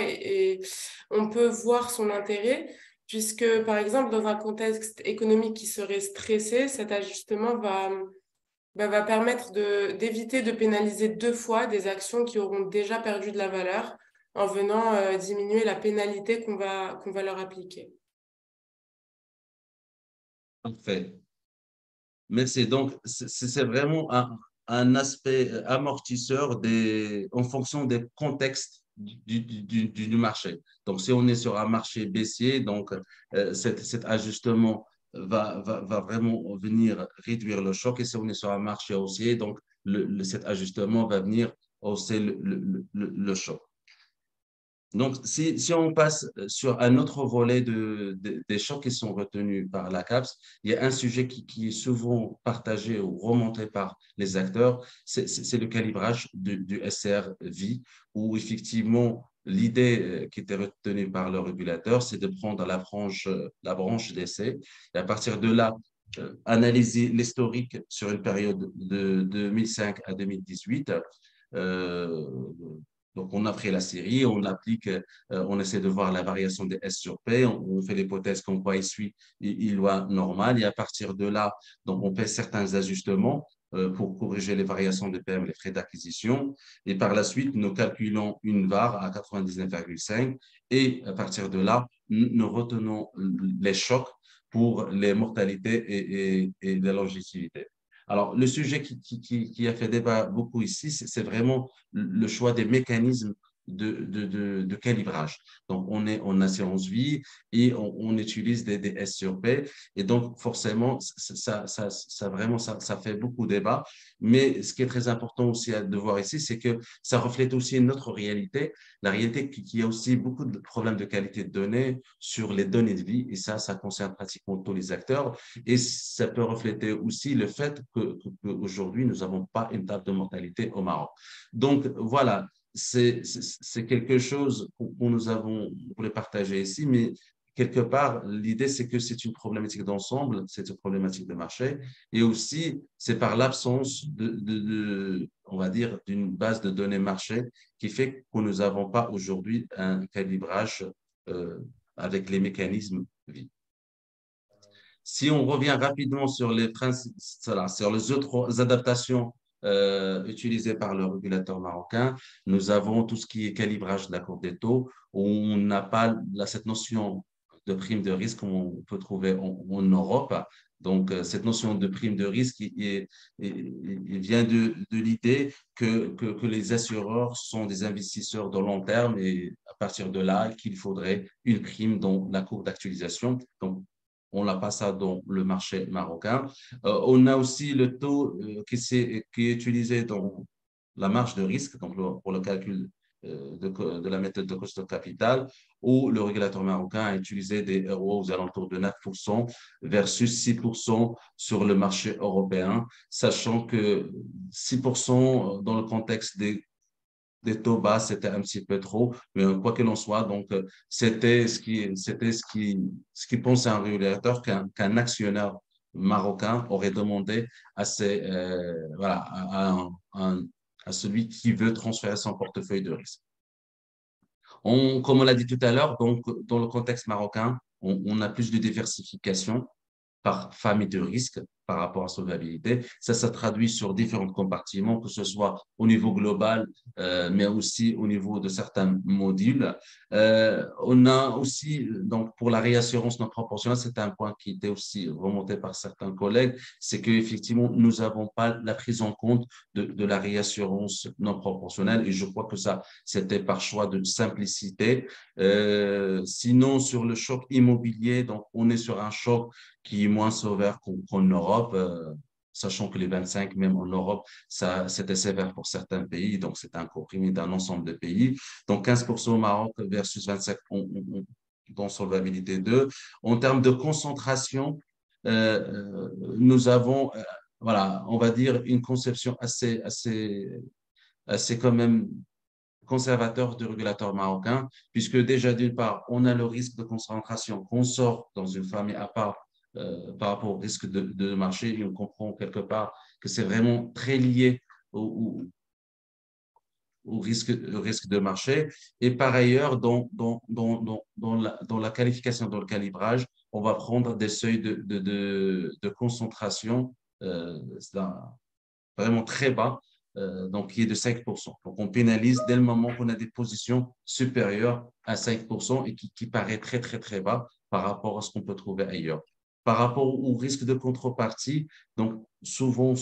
on peut voir son intérêt puisque, par exemple, dans un contexte économique qui serait stressé, cet ajustement va permettre d'éviter de pénaliser deux fois des actions qui auront déjà perdu de la valeur en venant diminuer la pénalité qu'on va leur appliquer. Parfait. Merci. Donc, c'est vraiment un aspect amortisseur en fonction des contextes du marché. Donc, si on est sur un marché baissier, donc cet ajustement va vraiment venir réduire le choc. Et si on est sur un marché haussier, donc cet ajustement va venir hausser le choc. Donc, si on passe sur un autre volet des chocs qui sont retenus par la CAPS, il y a un sujet qui est souvent partagé ou remonté par les acteurs, c'est le calibrage du SRV, où effectivement, l'idée qui était retenue par le régulateur, c'est de prendre la branche d'essai et à partir de là, analyser l'historique sur une période de 2005 à 2018. Euh, donc, on a pris la série, on l'applique, on essaie de voir la variation des S sur P, on fait l'hypothèse qu'on quoi il suit une loi normale et à partir de là, donc on fait certains ajustements pour corriger les variations de PM, les frais d'acquisition et par la suite, nous calculons une VAR à 99,5 et à partir de là, nous retenons les chocs pour les mortalités et la longévité. Alors, le sujet qui a fait débat beaucoup ici, c'est vraiment le choix des mécanismes de calibrage. Donc, on est en assurance vie et on utilise des S sur P. Et donc, forcément, ça fait beaucoup de débat. Mais ce qui est très important aussi de voir ici, c'est que ça reflète aussi notre réalité, la réalité qui a aussi beaucoup de problèmes de qualité de données sur les données de vie. Et ça concerne pratiquement tous les acteurs. Et ça peut refléter aussi le fait qu'aujourd'hui, nous n'avons pas une table de mortalité au Maroc. Donc, voilà, c'est quelque chose que nous avons voulu partager ici, mais quelque part, l'idée, c'est que c'est une problématique d'ensemble, c'est une problématique de marché, et aussi, c'est par l'absence on va dire, d'une base de données marché qui fait que nous n'avons pas aujourd'hui un calibrage euh, avec les mécanismes vie. Si on revient rapidement sur sur les autres adaptations utilisées par le régulateur marocain, nous avons tout ce qui est calibrage de la courbe des taux, où on n'a pas cette notion de prime de risque qu'on peut trouver en Europe. Donc, cette notion de prime de risque il vient de l'idée que les assureurs sont des investisseurs de long terme et à partir de là, qu'il faudrait une prime dans la courbe d'actualisation. Donc, on n'a pas ça dans le marché marocain. On a aussi le taux qui est utilisé dans la marge de risque, donc pour le calcul de la méthode de cost of capital, où le régulateur marocain a utilisé des euros aux alentours de 9% versus 6% sur le marché européen, sachant que 6% dans le contexte des taux bas, c'était un petit peu trop, mais quoi qu'il en soit, donc ce qui pensait un régulateur qu'un actionnaire marocain aurait demandé voilà, à celui qui veut transférer son portefeuille de risque. Comme on l'a dit tout à l'heure, donc dans le contexte marocain, on a plus de diversification par famille de risque. par rapport à solvabilité. Ça se traduit sur différents compartiments, que ce soit au niveau global, mais aussi au niveau de certains modules. On a aussi, donc pour la réassurance non proportionnelle, c'est un point qui était aussi remonté par certains collègues, c'est qu'effectivement, nous n'avons pas la prise en compte de la réassurance non proportionnelle et je crois que ça, c'était par choix de simplicité. Sinon, sur le choc immobilier, donc on est sur un choc qui est moins sévère qu'en Europe. Sachant que les 25, même en Europe, ça, c'était sévère pour certains pays, donc c'est un comprimé d'un ensemble de pays. Donc 15% au Maroc versus 25 dans solvabilité 2. En termes de concentration, nous avons, voilà, on va dire une conception assez quand même conservateur du régulateur marocain, puisque déjà d'une part, on a le risque de concentration qu'on sort dans une famille à part par rapport au risque de marché, et on comprend quelque part que c'est vraiment très lié au, au risque de marché. Et par ailleurs, dans la qualification, dans le calibrage, on va prendre des seuils de concentration vraiment très bas, donc qui est de 5%. Donc on pénalise dès le moment qu'on a des positions supérieures à 5% et qui paraît très, très, très bas par rapport à ce qu'on peut trouver ailleurs. Par rapport au risque de contrepartie, donc souvent,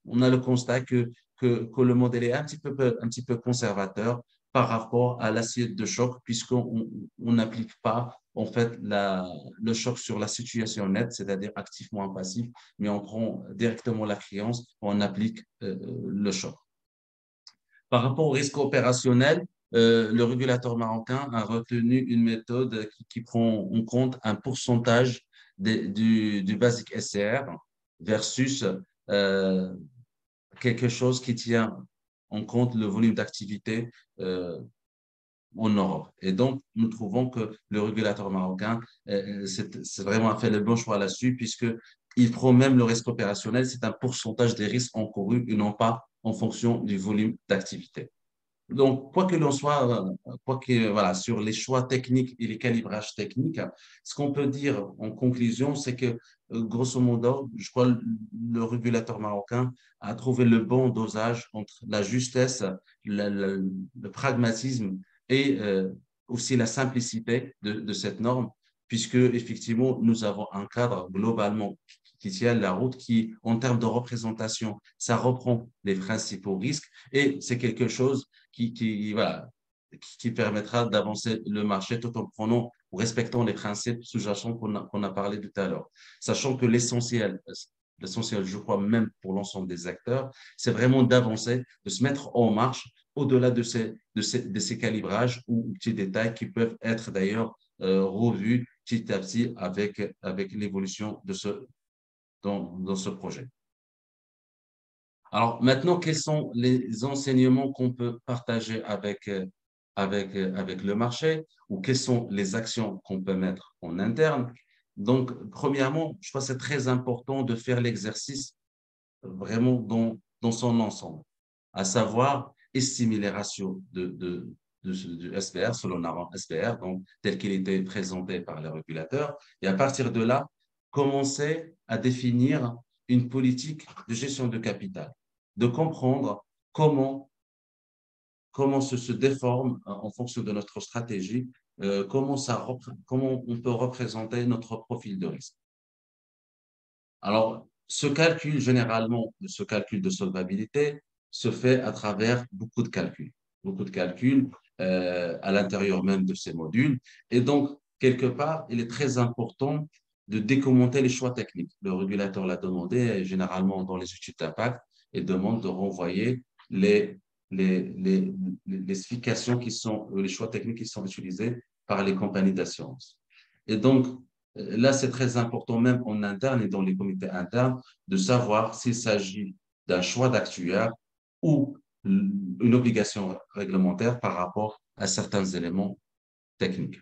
on a le constat que le modèle est un petit peu conservateur par rapport à l'assiette de choc, puisqu'on n'applique pas en fait le choc sur la situation nette, c'est-à-dire actif moins passif, mais on prend directement la créance, on applique le choc. Par rapport au risque opérationnel, le régulateur marocain a retenu une méthode qui prend en compte un pourcentage du basic SCR versus euh, quelque chose qui tient en compte le volume d'activité en Europe. Et donc, nous trouvons que le régulateur marocain c'est vraiment fait le bon choix là-dessus, puisqu'il prend même le risque opérationnel, c'est un pourcentage des risques encourus et non pas en fonction du volume d'activité. Donc, quoi que l'on soit, voilà, sur les choix techniques et les calibrages techniques, ce qu'on peut dire en conclusion, c'est que, grosso modo, je crois le régulateur marocain a trouvé le bon dosage entre la justesse, le pragmatisme et aussi la simplicité de cette norme, puisque effectivement, nous avons un cadre globalement qui tient la route, qui, en termes de représentation, ça reprend les principaux risques et c'est quelque chose voilà, qui permettra d'avancer le marché tout en prenant ou respectant les principes sous-jacents qu'on a parlé tout à l'heure. Sachant que l'essentiel, je crois même pour l'ensemble des acteurs, c'est vraiment d'avancer, de se mettre en marche au-delà de ces calibrages ou petits détails qui peuvent être d'ailleurs revus petit à petit avec l'évolution dans ce projet. Alors maintenant, quels sont les enseignements qu'on peut partager avec le marché ou quelles sont les actions qu'on peut mettre en interne? Donc, premièrement, je crois que c'est très important de faire l'exercice vraiment dans son ensemble, à savoir estimer les ratios du SPR selon la SPR, donc tel qu'il était présenté par les régulateurs, et à partir de là, commencer à définir une politique de gestion de capital, de comprendre comment se déforme en fonction de notre stratégie, comment on peut représenter notre profil de risque. Alors, ce calcul de solvabilité se fait à travers beaucoup de calculs à l'intérieur même de ces modules. Et donc, quelque part, il est très important de décommenter les choix techniques. Le régulateur l'a demandé, et généralement dans les études d'impact, il demande de renvoyer les explications les choix techniques qui sont utilisés par les compagnies d'assurance. Et donc, là, c'est très important, même en interne et dans les comités internes, de savoir s'il s'agit d'un choix d'actuaire ou une obligation réglementaire par rapport à certains éléments techniques.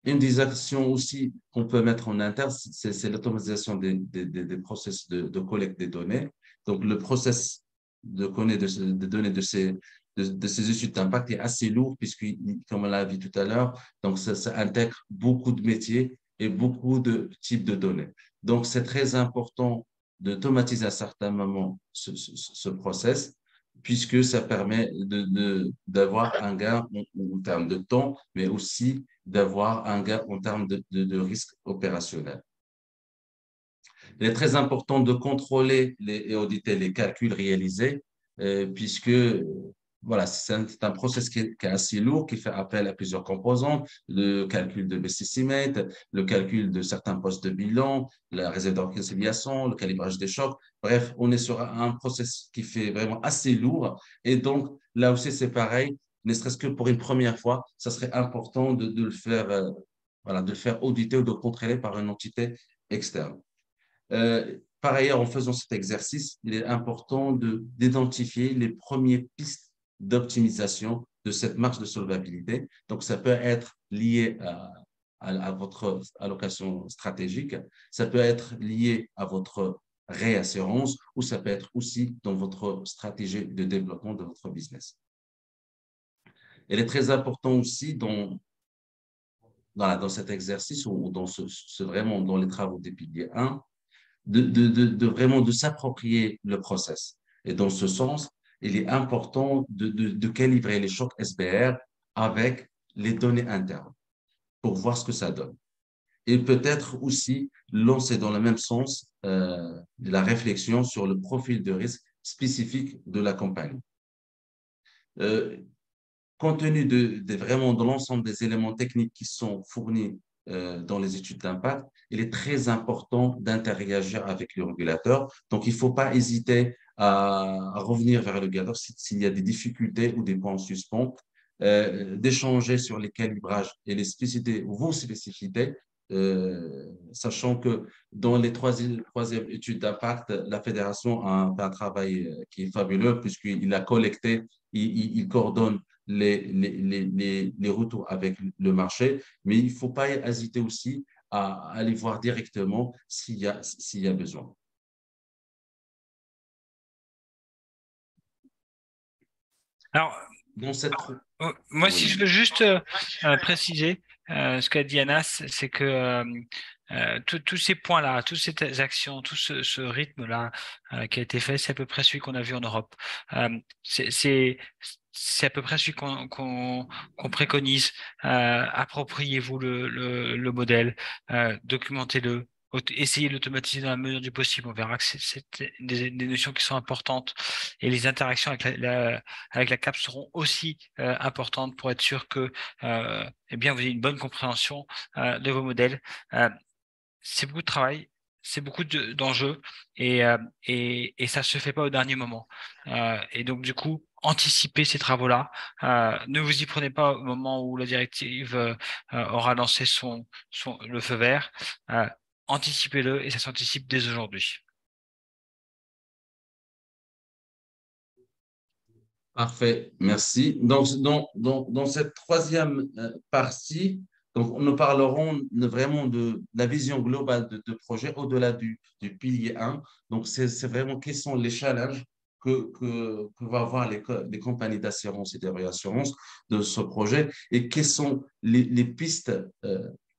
Une des actions aussi qu'on peut mettre en interne, c'est l'automatisation des process de collecte des données. Donc, le process de collecte des données de ces études d'impact est assez lourd puisque, comme on l'a vu tout à l'heure, donc ça intègre beaucoup de métiers et beaucoup de types de données. Donc, c'est très important d'automatiser à certains moments ce process, puisque ça permet d'avoir un gain en termes de temps, mais aussi d'avoir un gain en termes de risque opérationnel. Il est très important de contrôler et auditer les calculs réalisés, puisque voilà, c'est un process qui est assez lourd, qui fait appel à plusieurs composantes, le calcul de best estimate, le calcul de certains postes de bilan, la réserve de réconciliation, le calibrage des chocs. Bref, on est sur un process qui fait vraiment assez lourd. Et donc, là aussi, c'est pareil, ne serait-ce que pour une première fois, ça serait important de le faire, voilà, de le faire auditer ou de contrôler par une entité externe. Par ailleurs, en faisant cet exercice, il est important d'identifier les premières pistes d'optimisation de cette marge de solvabilité. Donc, ça peut être lié à votre allocation stratégique, ça peut être lié à votre réassurance ou ça peut être aussi dans votre stratégie de développement de votre business. Il est très important aussi dans cet exercice ou vraiment dans les travaux des piliers 1 vraiment de s'approprier le process. Et dans ce sens, il est important de calibrer les chocs SBR avec les données internes pour voir ce que ça donne. Et peut-être aussi lancer dans le même sens la réflexion sur le profil de risque spécifique de la compagnie. Compte tenu vraiment de l'ensemble des éléments techniques qui sont fournis dans les études d'impact, il est très important d'interagir avec le régulateur. Donc, il ne faut pas hésiter à revenir vers le régulateur s'il y a des difficultés ou des points en suspens, d'échanger sur les calibrages et les spécificités, vos spécificités, sachant que dans les troisième études d'impact, la fédération a fait un travail qui est fabuleux puisqu'il a collecté, il coordonne les retours avec le marché, mais il ne faut pas hésiter aussi à aller voir directement s'il y a besoin. Alors, Dans cette... moi, si je veux juste préciser ce qu'a dit Anas, c'est que tous ces points-là, toutes ces actions, tout ce rythme-là qui a été fait, c'est à peu près celui qu'on a vu en Europe. C'est à peu près celui qu'on préconise. Appropriez-vous le modèle, documentez-le. Essayez de l'automatiser dans la mesure du possible. On verra que c'est des notions qui sont importantes et les interactions avec la CAP seront aussi importantes pour être sûr que eh bien, vous avez une bonne compréhension de vos modèles. C'est beaucoup de travail, c'est beaucoup d'enjeux et ça se fait pas au dernier moment. Et donc, du coup, anticipez ces travaux-là. Ne vous y prenez pas au moment où la directive aura lancé le feu vert. Anticipez-le et ça s'anticipe dès aujourd'hui. Parfait, merci. Donc, dans cette troisième partie, donc, nous parlerons vraiment de la vision globale de projet au-delà du pilier 1. Donc, c'est vraiment quels sont les challenges que vont avoir les compagnies d'assurance et de réassurance de ce projet et quelles sont les pistes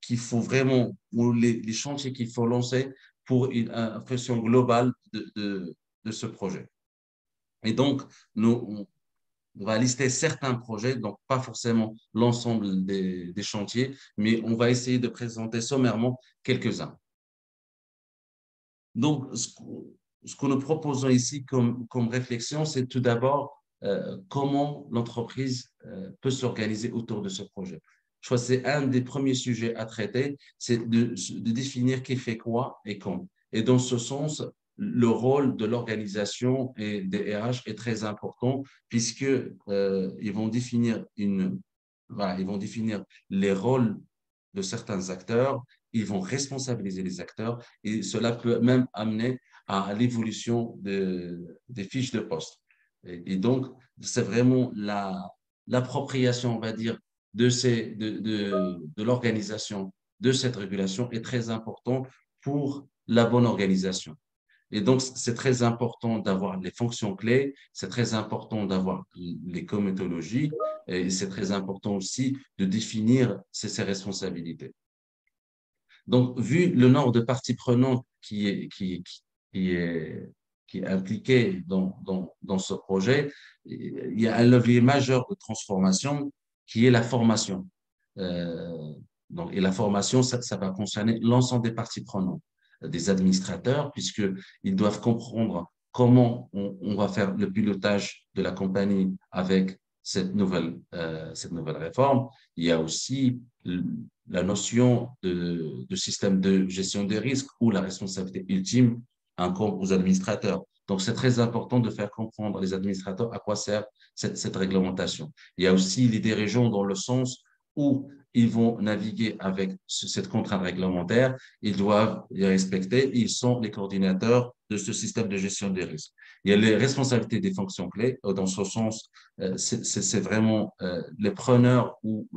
qu'il faut vraiment, ou les chantiers qu'il faut lancer pour une vision globale de ce projet. Et donc, on va lister certains projets, donc pas forcément l'ensemble des chantiers, mais on va essayer de présenter sommairement quelques-uns. Donc, ce que nous proposons ici comme réflexion, c'est tout d'abord comment l'entreprise peut s'organiser autour de ce projet. Je crois que c'est un des premiers sujets à traiter, c'est de définir qui fait quoi et quand. Et dans ce sens, le rôle de l'organisation et des RH est très important puisque ils vont définir ils vont définir les rôles de certains acteurs, ils vont responsabiliser les acteurs et cela peut même amener à l'évolution des fiches de poste. Et donc, c'est vraiment l'appropriation, on va dire, de l'organisation de cette régulation est très important pour la bonne organisation. Et donc, c'est très important d'avoir les fonctions clés, c'est très important d'avoir les comitologies et c'est très important aussi de définir ses responsabilités. Donc, vu le nombre de parties prenantes qui est, qui est impliqué dans ce projet, il y a un levier majeur de transformation qui est la formation. Euh, donc, et la formation, ça va concerner l'ensemble des parties prenantes, des administrateurs, puisqu'ils doivent comprendre comment on va faire le pilotage de la compagnie avec cette nouvelle réforme. Il y a aussi la notion de système de gestion des risques où la responsabilité ultime incombe aux administrateurs. Donc, c'est très important de faire comprendre aux administrateurs à quoi sert cette réglementation. Il y a aussi les dirigeants dans le sens où ils vont naviguer avec cette contrainte réglementaire, ils doivent les respecter, ils sont les coordinateurs de ce système de gestion des risques. Il y a les responsabilités des fonctions clés, dans ce sens, c'est vraiment les preneurs ou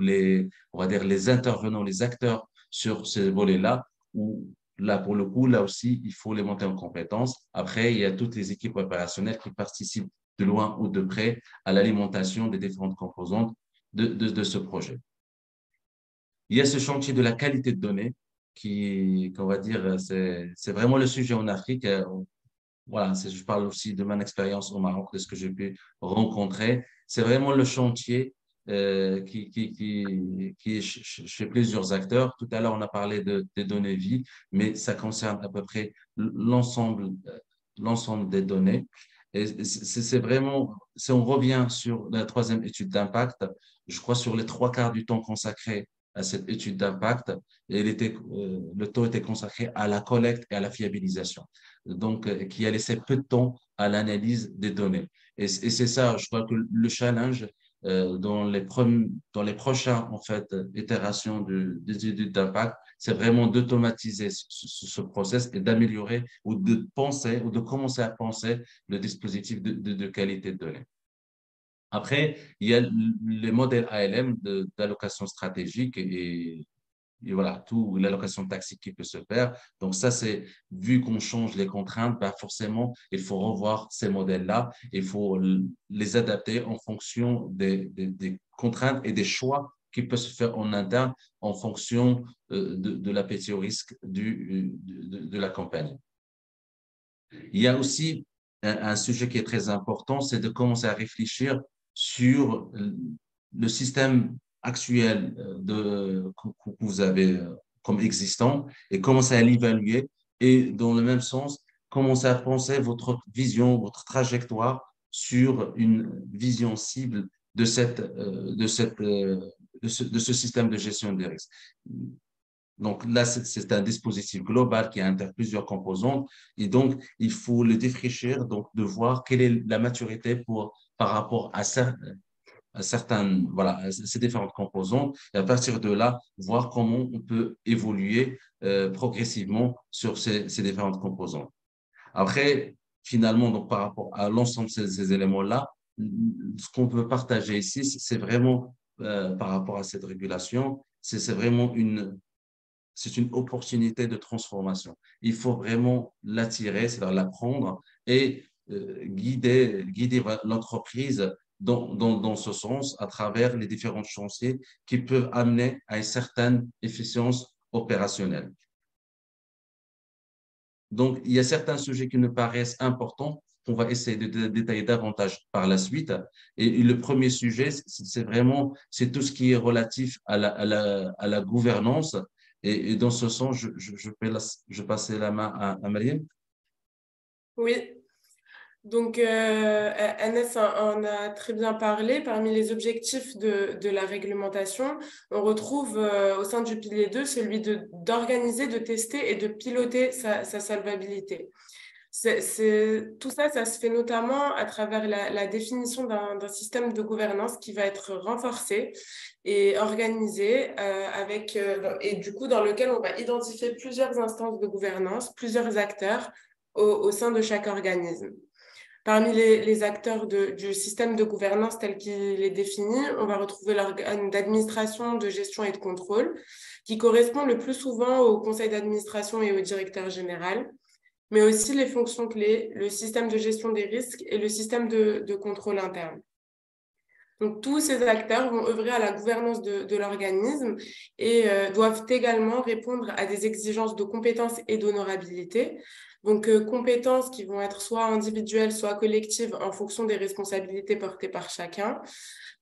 on va dire les intervenants, les acteurs sur ces volets-là, où là, pour le coup, là aussi, il faut les monter en compétences. Après, il y a toutes les équipes opérationnelles qui participent de loin ou de près à l'alimentation des différentes composantes de ce projet. Il y a ce chantier de la qualité de données qu'on va dire, c'est vraiment le sujet en Afrique. Voilà, je parle aussi de mon expérience au Maroc, de ce que j'ai pu rencontrer. C'est vraiment le chantier qui est chez plusieurs acteurs. Tout à l'heure, on a parlé des données vie, mais ça concerne à peu près l'ensemble des données. Et c'est vraiment, si on revient sur la troisième étude d'impact, je crois sur les trois quarts du temps consacré à cette étude d'impact, le taux était consacré à la collecte et à la fiabilisation, donc qui a laissé peu de temps à l'analyse des données. Et c'est ça, je crois que le challenge dans les prochaines en fait, itérations des études d'impact, c'est vraiment d'automatiser ce process et d'améliorer ou de penser ou de commencer à penser le dispositif de qualité de données. Après, il y a les modèles ALM d'allocation stratégique et voilà, tout l'allocation taxique qui peut se faire. Donc ça, c'est vu qu'on change les contraintes, bah forcément, il faut revoir ces modèles-là. Il faut les adapter en fonction des contraintes et des choix qui peuvent se faire en interne en fonction de l'appétit au risque de la compagnie. Il y a aussi un sujet qui est très important, c'est de commencer à réfléchir sur le système actuel que vous avez comme existant et commencer à l'évaluer et dans le même sens, commencer à penser votre vision, votre trajectoire sur une vision cible de ce système de gestion des risques. Donc là, c'est un dispositif global qui intègre plusieurs composantes et donc il faut le défricher, donc de voir quelle est la maturité par rapport à certaines, voilà, à ces différentes composantes et à partir de là, voir comment on peut évoluer progressivement sur ces différentes composantes. Après, finalement, donc par rapport à l'ensemble de ces éléments-là, ce qu'on peut partager ici, c'est vraiment par rapport à cette régulation, c'est vraiment c'est une opportunité de transformation. Il faut vraiment l'attirer, c'est-à-dire l'apprendre et guider l'entreprise dans ce sens à travers les différents chantiers qui peuvent amener à une certaine efficience opérationnelle. Donc, il y a certains sujets qui nous paraissent importants qu'on va essayer de détailler davantage par la suite. Et le premier sujet, c'est tout ce qui est relatif à la gouvernance. Et dans ce sens, je passer la main à Mariam. Oui, donc Anas en a très bien parlé. Parmi les objectifs de la réglementation, on retrouve au sein du pilier 2 celui d'organiser, de tester et de piloter sa solvabilité. Tout ça, ça se fait notamment à travers la définition d'un système de gouvernance qui va être renforcé et organisé et du coup dans lequel on va identifier plusieurs instances de gouvernance, plusieurs acteurs au sein de chaque organisme. Parmi les acteurs du système de gouvernance tel qu'il est défini, on va retrouver l'organe d'administration, de gestion et de contrôle qui correspond le plus souvent au conseil d'administration et au directeur général, mais aussi les fonctions clés, le système de gestion des risques et le système de contrôle interne. Donc, tous ces acteurs vont œuvrer à la gouvernance de l'organisme et doivent également répondre à des exigences de compétences et d'honorabilité. Donc, compétences qui vont être soit individuelles, soit collectives en fonction des responsabilités portées par chacun,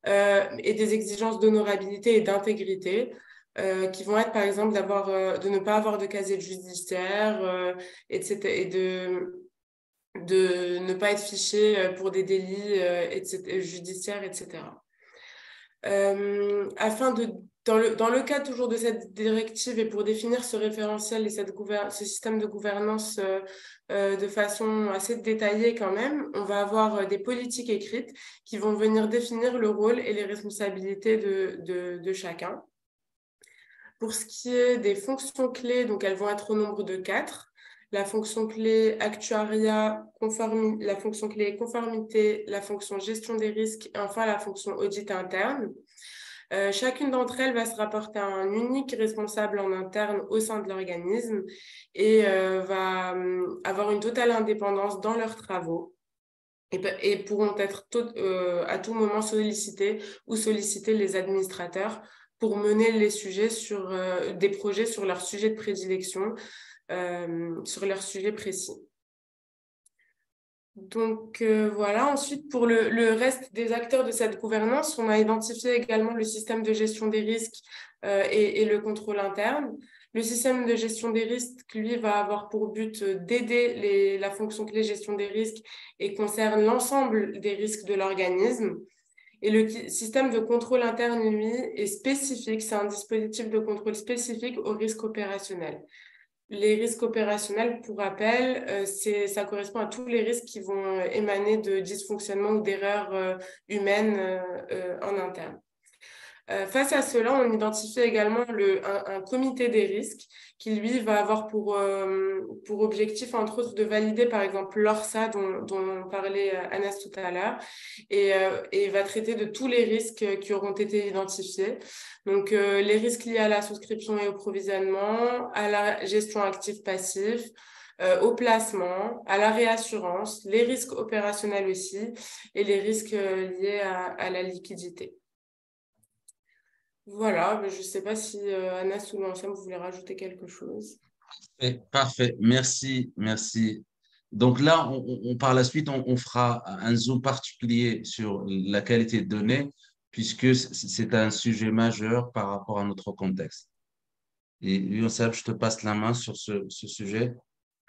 et des exigences d'honorabilité et d'intégrité. Qui vont être, par exemple, de ne pas avoir de casier judiciaire, etc., et de ne pas être fiché pour des délits judiciaires, etc. Afin de, dans le cadre toujours de cette directive et pour définir ce référentiel et ce système de gouvernance de façon assez détaillée quand même, on va avoir des politiques écrites qui vont venir définir le rôle et les responsabilités de chacun. Pour ce qui est des fonctions clés, donc elles vont être au nombre de 4. La fonction clé actuariat, la fonction clé conformité, la fonction gestion des risques et enfin la fonction audit interne. Chacune d'entre elles va se rapporter à un unique responsable en interne au sein de l'organisme et va avoir une totale indépendance dans leurs travaux et pourront être à tout moment sollicités ou solliciter les administrateurs pour mener les sujets sur des projets sur leur sujet de prédilection, sur leur sujet précis. Donc voilà, ensuite pour le reste des acteurs de cette gouvernance, on a identifié également le système de gestion des risques et le contrôle interne. Le système de gestion des risques, lui, va avoir pour but d'aider la fonction clé gestion des risques et concerne l'ensemble des risques de l'organisme. Et le système de contrôle interne, lui, est spécifique. C'est un dispositif de contrôle spécifique aux risques opérationnels. Les risques opérationnels, pour rappel, ça correspond à tous les risques qui vont émaner de dysfonctionnements ou d'erreurs humaines en interne. Face à cela, on identifie également un comité des risques qui, lui, va avoir pour objectif, entre autres, de valider, par exemple, l'ORSA dont parlait Anas tout à l'heure et va traiter de tous les risques qui auront été identifiés. Donc, les risques liés à la souscription et au provisionnement, à la gestion active-passif, au placement, à la réassurance, les risques opérationnels aussi et les risques liés à la liquidité. Voilà, je ne sais pas si Anas ou l'ensemble, vous voulez rajouter quelque chose. Parfait. Merci, merci. Donc là, par la suite, on fera un zoom particulier sur la qualité de données, puisque c'est un sujet majeur par rapport à notre contexte. Et Youssef, je te passe la main sur ce sujet.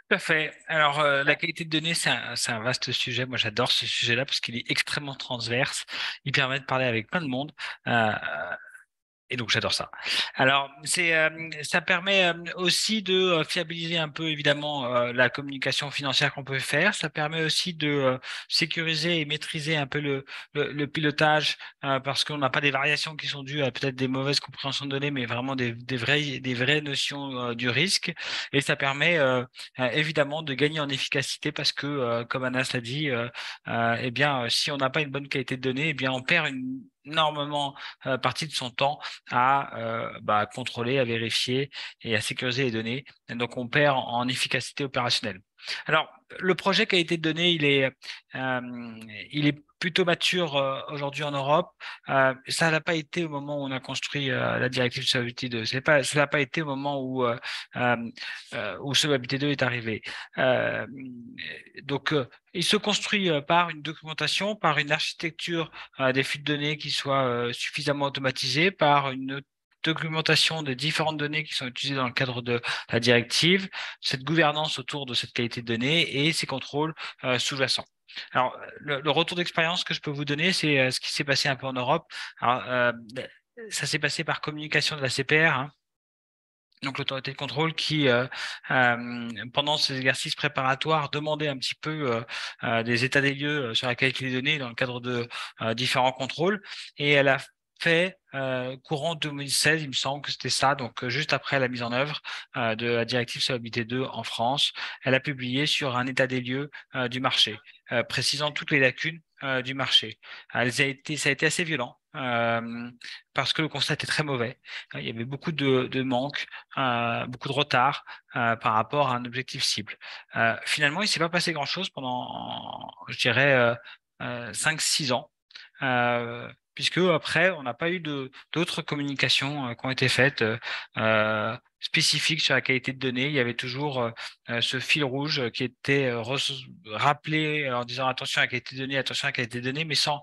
Tout à fait. Alors, la qualité de données, c'est un vaste sujet. Moi, j'adore ce sujet-là parce qu'il est extrêmement transverse. Il permet de parler avec plein de monde. Et donc j'adore ça. Alors ça permet aussi de fiabiliser un peu évidemment la communication financière qu'on peut faire. Ça permet aussi de sécuriser et maîtriser un peu le pilotage parce qu'on n'a pas des variations qui sont dues à peut-être des mauvaises compréhensions de données, mais vraiment des vraies notions du risque. Et ça permet évidemment de gagner en efficacité parce que comme Anas l'a dit, eh bien si on n'a pas une bonne qualité de données, eh bien on perd énormément partie de son temps à contrôler, à vérifier et à sécuriser les données. Et donc, on perd en efficacité opérationnelle. Alors, le projet qualité de données, il est plutôt mature aujourd'hui en Europe. Ça n'a pas été au moment où on a construit la directive Solvabilité 2. Ça n'a pas été au moment où Solvabilité 2 est arrivé. Donc, il se construit par une documentation, par une architecture des flux de données qui soient suffisamment automatisés, par une documentation des différentes données qui sont utilisées dans le cadre de la directive, cette gouvernance autour de cette qualité de données et ces contrôles sous-jacents. Alors, le retour d'expérience que je peux vous donner, c'est ce qui s'est passé un peu en Europe. Alors, ça s'est passé par communication de la CPR, hein. Donc l'autorité de contrôle qui, pendant ces exercices préparatoires, demandait un petit peu des états des lieux sur la qualité des données dans le cadre de différents contrôles. Et elle a fait courant 2016, il me semble que c'était ça, donc juste après la mise en œuvre de la directive Solvabilité 2 en France, elle a publié sur un état des lieux du marché, précisant toutes les lacunes du marché. Ça a été assez violent parce que le constat était très mauvais. Il y avait beaucoup de manques, beaucoup de retard par rapport à un objectif cible. Finalement, il ne s'est pas passé grand-chose pendant, je dirais, 5-6 ans. puisque après, on n'a pas eu d'autres communications qui ont été faites spécifiques sur la qualité de données. Il y avait toujours ce fil rouge qui était rappelé en disant attention à la qualité de données, attention à la qualité de données, mais sans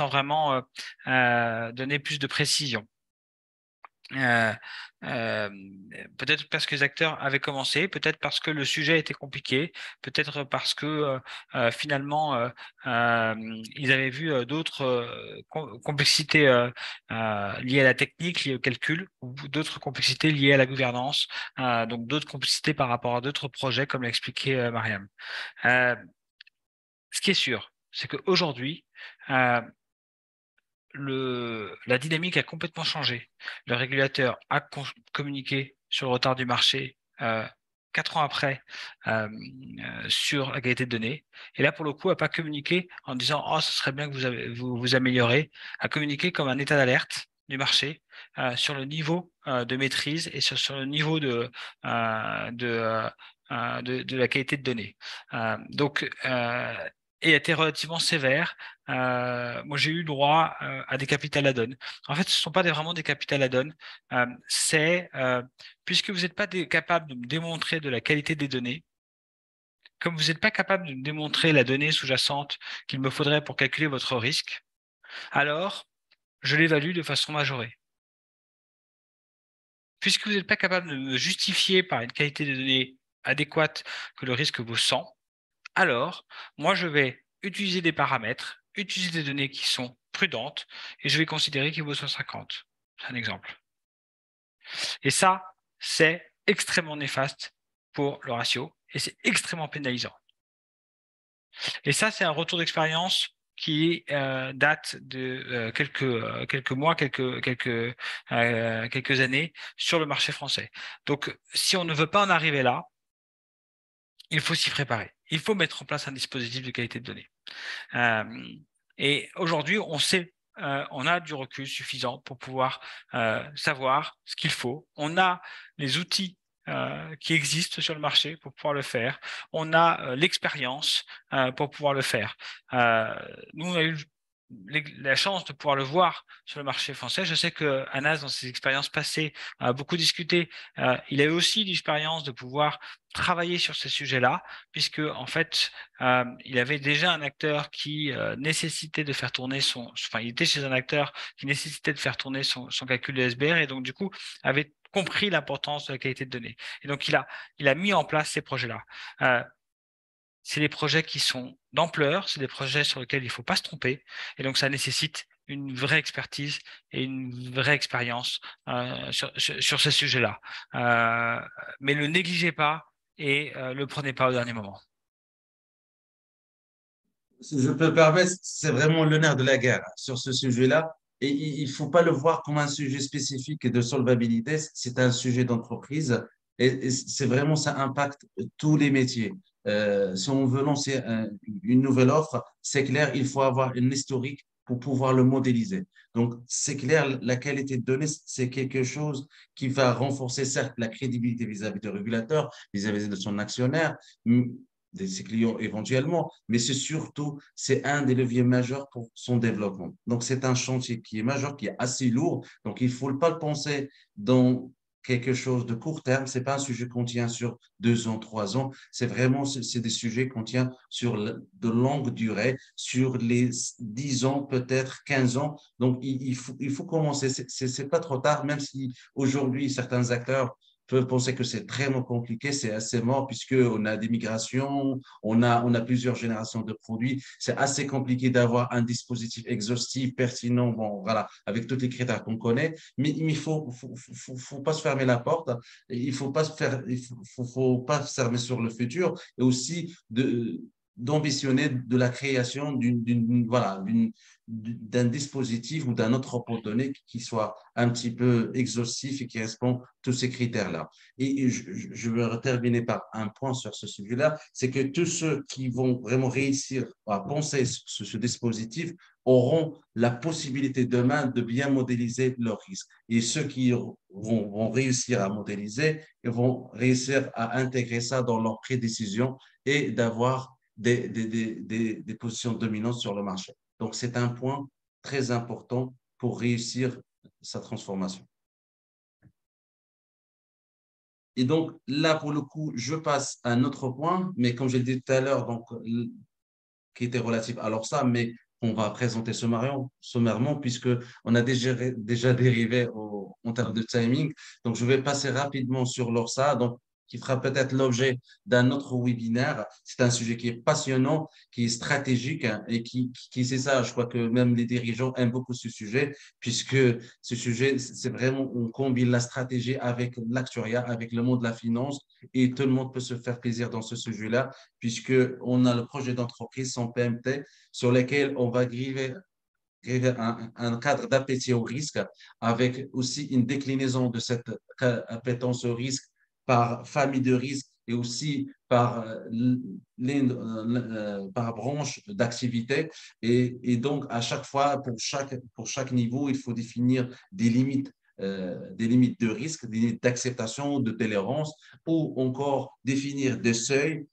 vraiment donner plus de précision. Euh, euh, Peut-être parce que les acteurs avaient commencé, peut-être parce que le sujet était compliqué, peut-être parce que finalement ils avaient vu d'autres complexités liées à la technique, liées au calcul, ou d'autres complexités liées à la gouvernance, donc d'autres complexités par rapport à d'autres projets, comme l'a expliqué Mariam. Euh, ce qui est sûr, c'est qu'aujourd'hui, euh, la dynamique a complètement changé. Le régulateur a communiqué sur le retard du marché 4 ans après sur la qualité de données. Et là, pour le coup, n'a pas communiqué en disant «Oh, ce serait bien que vous améliorez», a communiqué comme un état d'alerte du marché sur le niveau de maîtrise et sur le niveau de la qualité de données. Et a été relativement sévère. Moi, j'ai eu droit à des capital add-on. En fait, ce ne sont pas vraiment des capital add-on. Puisque vous n'êtes pas capable de me démontrer de la qualité des données, comme vous n'êtes pas capable de me démontrer la donnée sous-jacente qu'il me faudrait pour calculer votre risque, alors je l'évalue de façon majorée. Puisque vous n'êtes pas capable de me justifier par une qualité de données adéquate que le risque vaut 100, alors moi je vais utiliser des paramètres, utiliser des données qui sont prudentes et je vais considérer qu'il vaut 150. C'est un exemple. Et ça, c'est extrêmement néfaste pour le ratio et c'est extrêmement pénalisant. Et ça, c'est un retour d'expérience qui date de quelques mois, quelques années sur le marché français. Donc, si on ne veut pas en arriver là, il faut s'y préparer. Il faut mettre en place un dispositif de qualité de données. Et aujourd'hui, on sait, on a du recul suffisant pour pouvoir savoir ce qu'il faut. On a les outils qui existent sur le marché pour pouvoir le faire. On a l'expérience pour pouvoir le faire. Nous, on a eu la chance de pouvoir le voir sur le marché français. Je sais que Anas, dans ses expériences passées, a beaucoup discuté. Il a eu aussi l'expérience de pouvoir travailler sur ces sujets-là, puisque en fait, il avait déjà un acteur qui nécessitait de faire tourner enfin, il était chez un acteur qui nécessitait de faire tourner son calcul de SBR et donc du coup avait compris l'importance de la qualité de données. Et donc il a mis en place ces projets-là. C'est des projets qui sont d'ampleur, c'est des projets sur lesquels il ne faut pas se tromper, et donc ça nécessite une vraie expertise et une vraie expérience sur ces sujets-là. Mais ne le négligez pas et le prenez pas au dernier moment. Si je peux me permettre, c'est vraiment le nerf de la guerre sur ce sujet-là. Et il ne faut pas le voir comme un sujet spécifique de solvabilité, c'est un sujet d'entreprise et c'est vraiment, ça impacte tous les métiers. Si on veut lancer une nouvelle offre, c'est clair, il faut avoir une historique pour pouvoir le modéliser. Donc, c'est clair, la qualité de données, c'est quelque chose qui va renforcer, certes, la crédibilité vis-à-vis du régulateur, vis-à-vis de son actionnaire, de ses clients éventuellement, mais c'est un des leviers majeurs pour son développement. Donc, c'est un chantier qui est majeur, qui est assez lourd. Donc, il ne faut pas le penser dans quelque chose de court terme. C'est pas un sujet qu'on tient sur 2 ans, 3 ans. C'est vraiment, c'est des sujets qu'on tient sur de longue durée, sur les 10 ans, peut-être 15 ans. Donc, il faut commencer. C'est pas trop tard, même si aujourd'hui, certains acteurs peuvent penser que c'est très compliqué, c'est assez mort puisqu'on a des migrations, on a plusieurs générations de produits. C'est assez compliqué d'avoir un dispositif exhaustif, pertinent, bon, voilà, avec tous les critères qu'on connaît. Mais il ne faut pas se fermer la porte. Il ne faut pas faut pas se fermer sur le futur et aussi d'ambitionner de la création d'un dispositif ou d'un entrepôt donné qui soit un petit peu exhaustif et qui répond à tous ces critères-là. Et je veux terminer par un point sur ce sujet-là, c'est que tous ceux qui vont vraiment réussir à penser ce dispositif auront la possibilité demain de bien modéliser leurs risques. Et ceux qui vont réussir à modéliser, ils vont réussir à intégrer ça dans leur prédécision et d'avoir des positions dominantes sur le marché. Donc, c'est un point très important pour réussir sa transformation. Et donc, là, pour le coup, je passe à un autre point, mais comme je l'ai dit tout à l'heure, donc, qui était relatif à l'ORSA, mais on va présenter sommairement puisque on a déjà dérivé en termes de timing. Donc, je vais passer rapidement sur l'ORSA. Donc, qui fera peut-être l'objet d'un autre webinaire. C'est un sujet qui est passionnant, qui est stratégique hein, et c'est ça. Je crois que même les dirigeants aiment beaucoup ce sujet, puisque ce sujet, c'est vraiment, on combine la stratégie avec l'actuariat, avec le monde de la finance, et tout le monde peut se faire plaisir dans ce sujet-là, puisqu'on a le projet d'entreprise sans PMT sur lequel on va griver un cadre d'appétit au risque avec aussi une déclinaison de cette appétence au risque par famille de risque et aussi par branche d'activité. Et donc, à chaque fois, pour chaque niveau, il faut définir des limites de risque, des limites d'acceptation, de tolérance, ou encore définir des seuils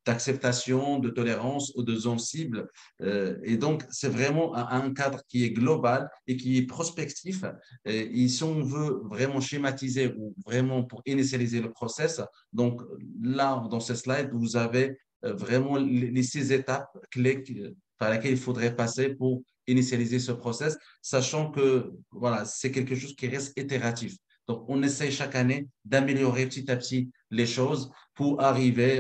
d'acceptation, de tolérance ou de zone cible. Et donc, c'est vraiment un cadre qui est global et qui est prospectif. Et si on veut vraiment schématiser ou vraiment pour initialiser le process, donc là, dans ce slide, vous avez vraiment les 6 étapes clés par lesquelles il faudrait passer pour initialiser ce process, sachant que voilà, c'est quelque chose qui reste itératif. Donc, on essaie chaque année d'améliorer petit à petit les choses pour arriver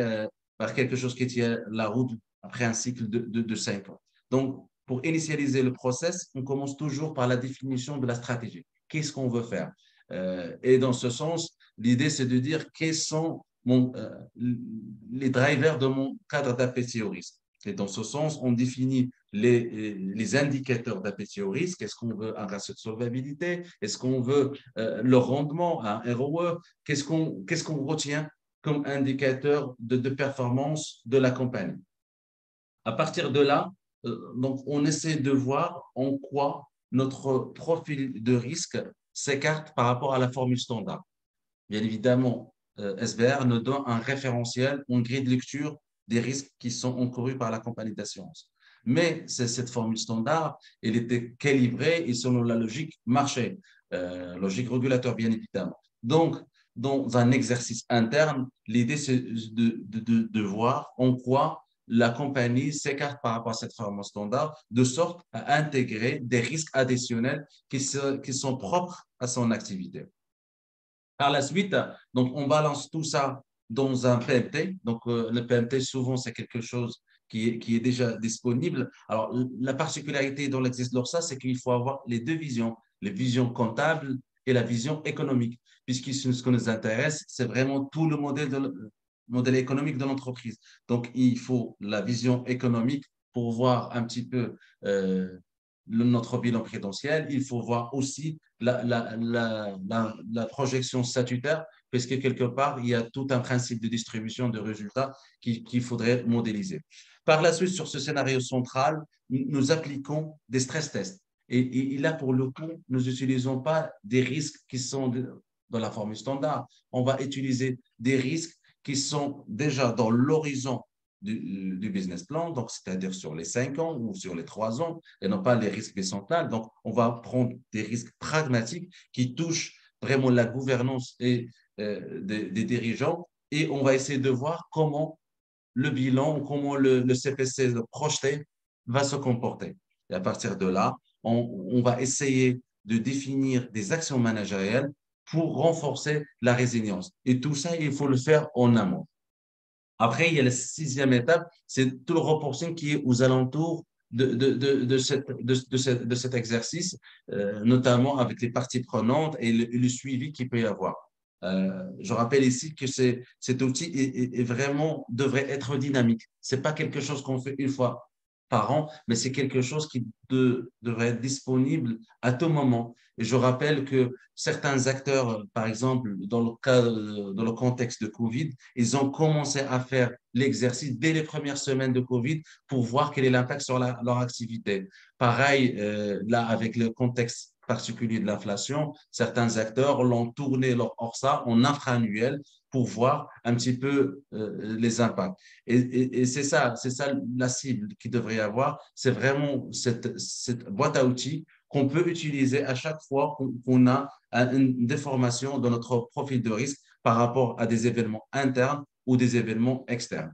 à quelque chose qui tient la route après un cycle de 5 ans. Donc, pour initialiser le process, on commence toujours par la définition de la stratégie. Qu'est-ce qu'on veut faire? Et dans ce sens, l'idée, c'est de dire quels sont les drivers de mon cadre d'appétit au risque. Et dans ce sens, on définit les indicateurs d'appétit au risque. Est-ce qu'on veut un ratio de solvabilité? Est-ce qu'on veut le rendement, un ROE? Qu'est-ce qu'on retient comme indicateur de performance de la compagnie? À partir de là, donc on essaie de voir en quoi notre profil de risque s'écarte par rapport à la formule standard. Bien évidemment, SBR nous donne un référentiel, une grille de lecture des risques qui sont encourus par la compagnie d'assurance. Mais cette formule standard, elle était calibrée et selon la logique marché, logique régulateur, bien évidemment. Donc, dans un exercice interne, l'idée, c'est de voir en quoi la compagnie s'écarte par rapport à cette formule standard, de sorte à intégrer des risques additionnels qui sont propres à son activité. Par la suite, donc, on balance tout ça dans un PMT. Donc, le PMT, souvent, c'est quelque chose qui est déjà disponible. Alors, la particularité dans l'exercice de l'ORSA, c'est qu'il faut avoir les deux visions, les visions comptables et la vision économique, puisque ce qui nous intéresse, c'est vraiment tout le modèle économique de l'entreprise. Donc, il faut la vision économique pour voir un petit peu notre bilan prudentiel. Il faut voir aussi la projection statutaire, parce que quelque part, il y a tout un principe de distribution de résultats qu'il faudrait modéliser. Par la suite, sur ce scénario central, nous appliquons des stress tests. Et là, pour le coup, nous n'utilisons pas des risques qui sont dans la formule standard. On va utiliser des risques qui sont déjà dans l'horizon du business plan, donc c'est-à-dire sur les 5 ans ou sur les 3 ans, et non pas les risques bicentenales. Donc, on va prendre des risques pragmatiques qui touchent vraiment la gouvernance des dirigeants, et on va essayer de voir comment le bilan, comment le CPC projeté va se comporter. Et à partir de là, on va essayer de définir des actions managériales pour renforcer la résilience. Et tout ça, il faut le faire en amont. Après, il y a la 6e étape, c'est tout le reporting qui est aux alentours de cet exercice, notamment avec les parties prenantes et le suivi qu'il peut y avoir. Je rappelle ici que cet outil vraiment devrait être dynamique. Ce n'est pas quelque chose qu'on fait une fois par an, mais c'est quelque chose qui devrait être disponible à tout moment. Et je rappelle que certains acteurs, par exemple, dans le contexte de Covid, ils ont commencé à faire l'exercice dès les premières semaines de Covid pour voir quel est l'impact sur leur activité. Pareil, là, avec le contexte particulier de l'inflation, certains acteurs l'ont tourné leur ORSA en infra-annuel pour voir un petit peu les impacts. Et c'est ça la cible qu'il devrait y avoir, c'est vraiment cette boîte à outils qu'on peut utiliser à chaque fois qu'on a une déformation de notre profil de risque par rapport à des événements internes ou des événements externes.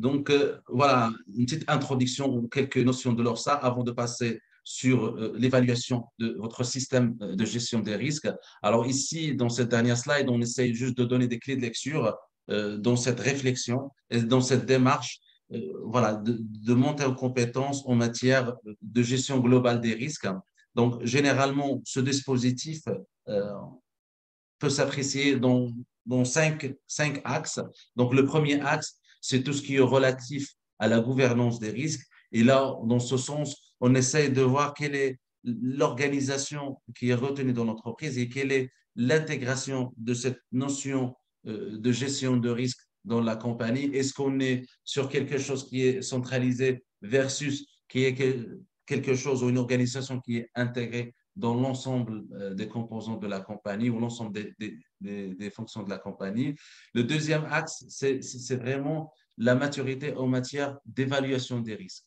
Donc, voilà, une petite introduction, quelques notions de l'ORSA avant de passer sur l'évaluation de votre système de gestion des risques. Alors ici, dans cette dernière slide, on essaye juste de donner des clés de lecture dans cette réflexion et dans cette démarche voilà, de monter en compétences en matière de gestion globale des risques. Donc, généralement, ce dispositif euh, peut s'apprécier dans cinq axes. Donc, le premier axe, c'est tout ce qui est relatif à la gouvernance des risques. Et là, dans ce sens, on essaie de voir quelle est l'organisation qui est retenue dans l'entreprise et quelle est l'intégration de cette notion de gestion de risque dans la compagnie. Est-ce qu'on est sur quelque chose qui est centralisé versus qui est quelque chose ou une organisation qui est intégrée dans l'ensemble des composants de la compagnie ou l'ensemble des fonctions de la compagnie. Le deuxième axe, c'est vraiment la maturité en matière d'évaluation des risques.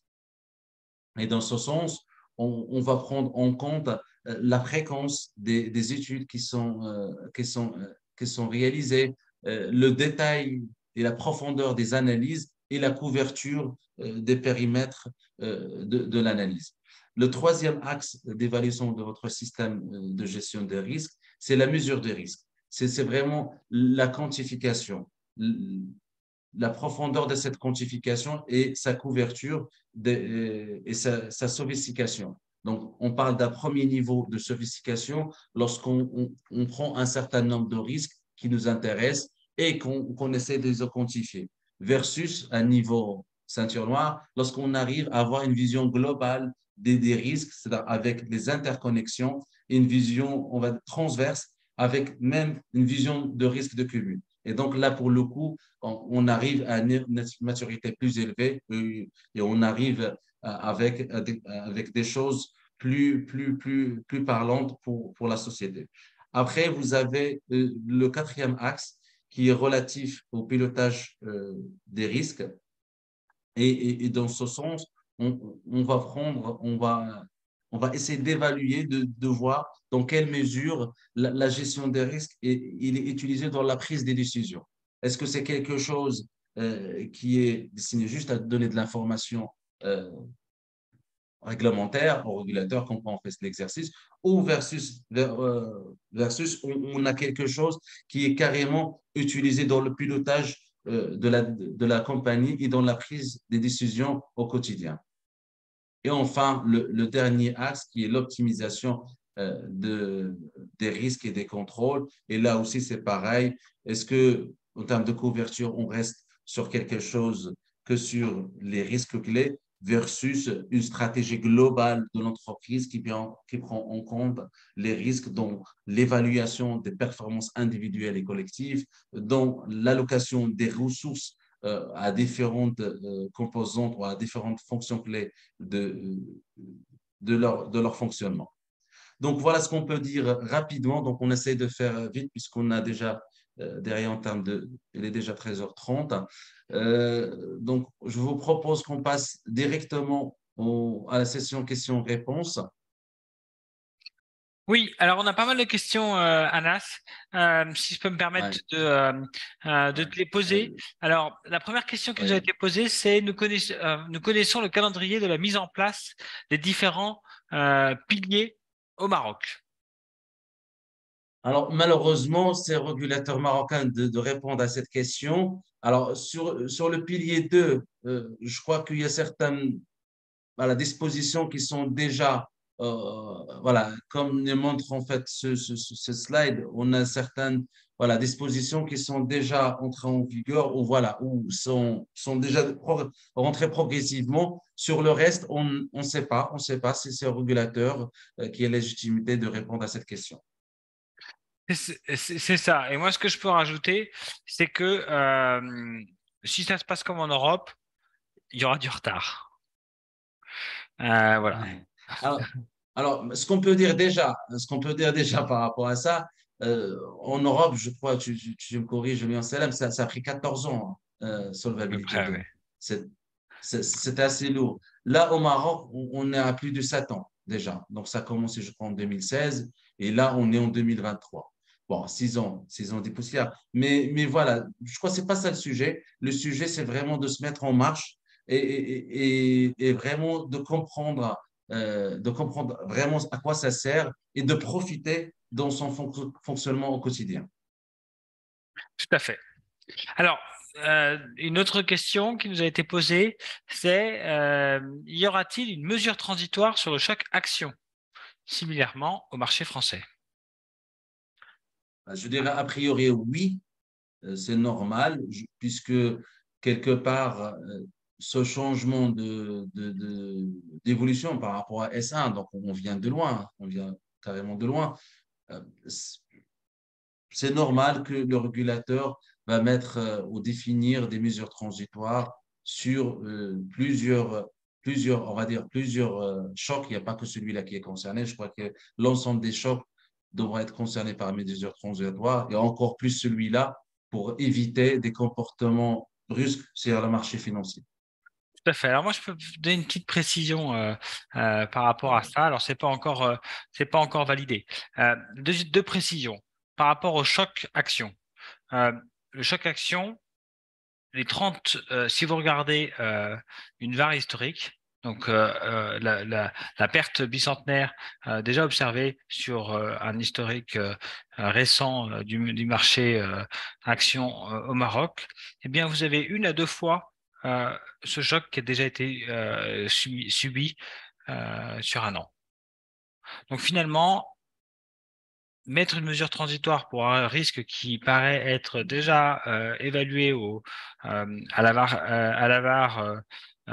Et dans ce sens, on va prendre en compte la fréquence des études qui sont réalisées, le détail et la profondeur des analyses et la couverture des périmètres de l'analyse. Le troisième axe d'évaluation de votre système de gestion des risques, c'est la mesure des risques. C'est vraiment la quantification, la profondeur de cette quantification et sa couverture et sa sophistication. Donc, on parle d'un premier niveau de sophistication lorsqu'on prend un certain nombre de risques qui nous intéressent et qu'on essaie de les quantifier, versus un niveau ceinture noire lorsqu'on arrive à avoir une vision globale des risques, c'est-à-dire avec des interconnexions et une vision, on va dire, transverse, avec même une vision de risque de cumul. Et donc là, pour le coup, on arrive à une maturité plus élevée et on arrive avec des choses plus parlantes pour la société. Après, vous avez le quatrième axe qui est relatif au pilotage des risques. Et dans ce sens, on va essayer d'évaluer, de voir dans quelle mesure la gestion des risques il est utilisée dans la prise des décisions. Est-ce que c'est quelque chose qui est destiné juste à donner de l'information euh, réglementaire au régulateur quand on fait l'exercice, ou versus on a quelque chose qui est carrément utilisé dans le pilotage de la compagnie et dans la prise des décisions au quotidien. Et enfin, le dernier axe qui est l'optimisation des risques et des contrôles. Et là aussi, c'est pareil. Est-ce que, en termes de couverture, on reste sur quelque chose que sur les risques clés versus une stratégie globale de l'entreprise qui prend en compte les risques dont l'évaluation des performances individuelles et collectives, dont l'allocation des ressources à différentes composantes ou à différentes fonctions clés de leur fonctionnement. Donc, voilà ce qu'on peut dire rapidement. Donc, on essaie de faire vite puisqu'on a déjà derrière en termes de… Il est déjà 13h30. Donc, je vous propose qu'on passe directement à la session questions-réponses. Oui, alors on a pas mal de questions, Anas. Si je peux me permettre Ouais, de ouais. te les poser. Alors, la première question qui nous a Oui. été posée, c'est nous connaissons le calendrier de la mise en place des différents piliers au Maroc. Alors, malheureusement, c'est au régulateur marocain de répondre à cette question. Alors, sur le pilier 2, je crois qu'il y a certaines voilà, dispositions qui sont déjà, voilà, comme le montre en fait ce slide, on a certaines voilà, dispositions qui sont déjà entrées en vigueur ou, voilà, ou sont déjà rentrées progressivement. Sur le reste, on ne sait pas. On ne sait pas si c'est au régulateur qui a la légitimité de répondre à cette question. C'est ça. Et moi, ce que je peux rajouter, c'est que si ça se passe comme en Europe, il y aura du retard. Voilà. Ouais. Alors, ce qu'on peut dire déjà, par rapport à ça, en Europe, je crois, tu me corriges, Lyon Salam, ça a pris 14 ans, À peu Solvabilité près, 2. oui. C'est, c'était assez lourd. Là, au Maroc, on est à plus de 7 ans déjà. Donc, ça a commencé, je crois, en 2016 et là, on est en 2023. Bon, 6 ans des poussières. Mais voilà, je crois que ce n'est pas ça le sujet. Le sujet, c'est vraiment de se mettre en marche et vraiment de comprendre vraiment à quoi ça sert et de profiter dans son fonctionnement au quotidien. Tout à fait. Alors, une autre question qui nous a été posée, c'est y aura-t-il une mesure transitoire sur le choc action, similairement au marché français? Je dirais a priori oui, c'est normal, puisque quelque part, ce changement d'évolution par rapport à S1, donc on vient de loin, on vient carrément de loin, euh, c'est normal que le régulateur va mettre ou définir des mesures transitoires sur on va dire plusieurs chocs. Il n'y a pas que celui-là qui est concerné. Je crois que l'ensemble des chocs devront être concernés par les mesures transitoires et encore plus celui-là pour éviter des comportements brusques sur le marché financier. Tout à fait. Alors moi, je peux vous donner une petite précision par rapport à ça. Alors, c'est pas encore validé. Deux précisions par rapport au choc action. Euh, le choc action, les 30, si vous regardez une VaR historique, donc la perte bicentenaire déjà observée sur un historique récent du marché action au Maroc, eh bien, vous avez une à deux fois ce choc qui a déjà été subi sur un an. Donc finalement, mettre une mesure transitoire pour un risque qui paraît être déjà évalué à la VaR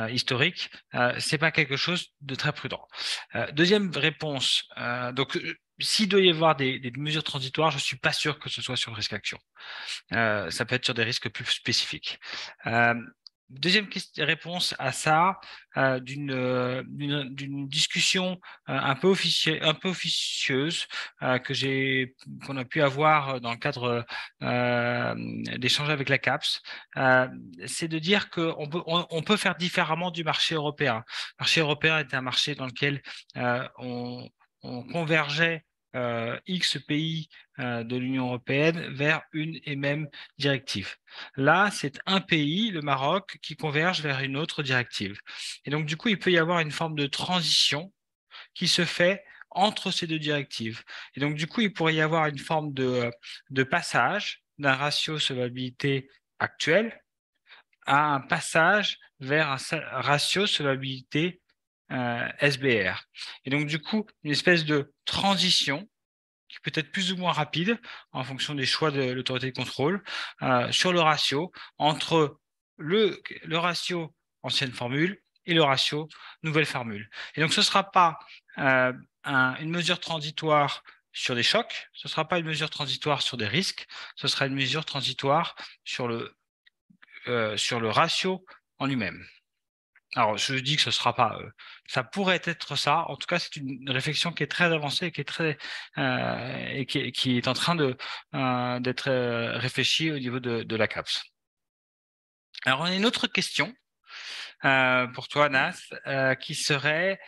historique, c'est pas quelque chose de très prudent. Deuxième réponse, s'il doit y avoir des mesures transitoires, je suis pas sûr que ce soit sur le risque action. Ça peut être sur des risques plus spécifiques. Euh, Deuxième réponse à ça, d'une discussion un peu officieuse qu'on a pu avoir dans le cadre d'échanges avec la CAPS, c'est de dire on peut faire différemment du marché européen. Le marché européen est un marché dans lequel on convergeait X pays de l'Union européenne vers une et même directive. Là, c'est un pays, le Maroc, qui converge vers une autre directive. Et donc, du coup, il peut y avoir une forme de transition qui se fait entre ces deux directives. Et donc, du coup, il pourrait y avoir une forme de passage d'un ratio solvabilité actuel à un passage vers un ratio solvabilité SBR. Et donc, du coup, une espèce de transition qui peut être plus ou moins rapide en fonction des choix de l'autorité de contrôle sur le ratio entre le ratio ancienne formule et le ratio nouvelle formule. Et donc, ce ne sera pas une mesure transitoire sur des chocs, ce ne sera pas une mesure transitoire sur des risques, ce sera une mesure transitoire sur le ratio en lui-même. Alors, je dis que ce sera pas, ça pourrait être ça. En tout cas, c'est une réflexion qui est très avancée et qui est qui est en train d'être réfléchie au niveau de la CAPS. Alors, on a une autre question pour toi, Nas, qui serait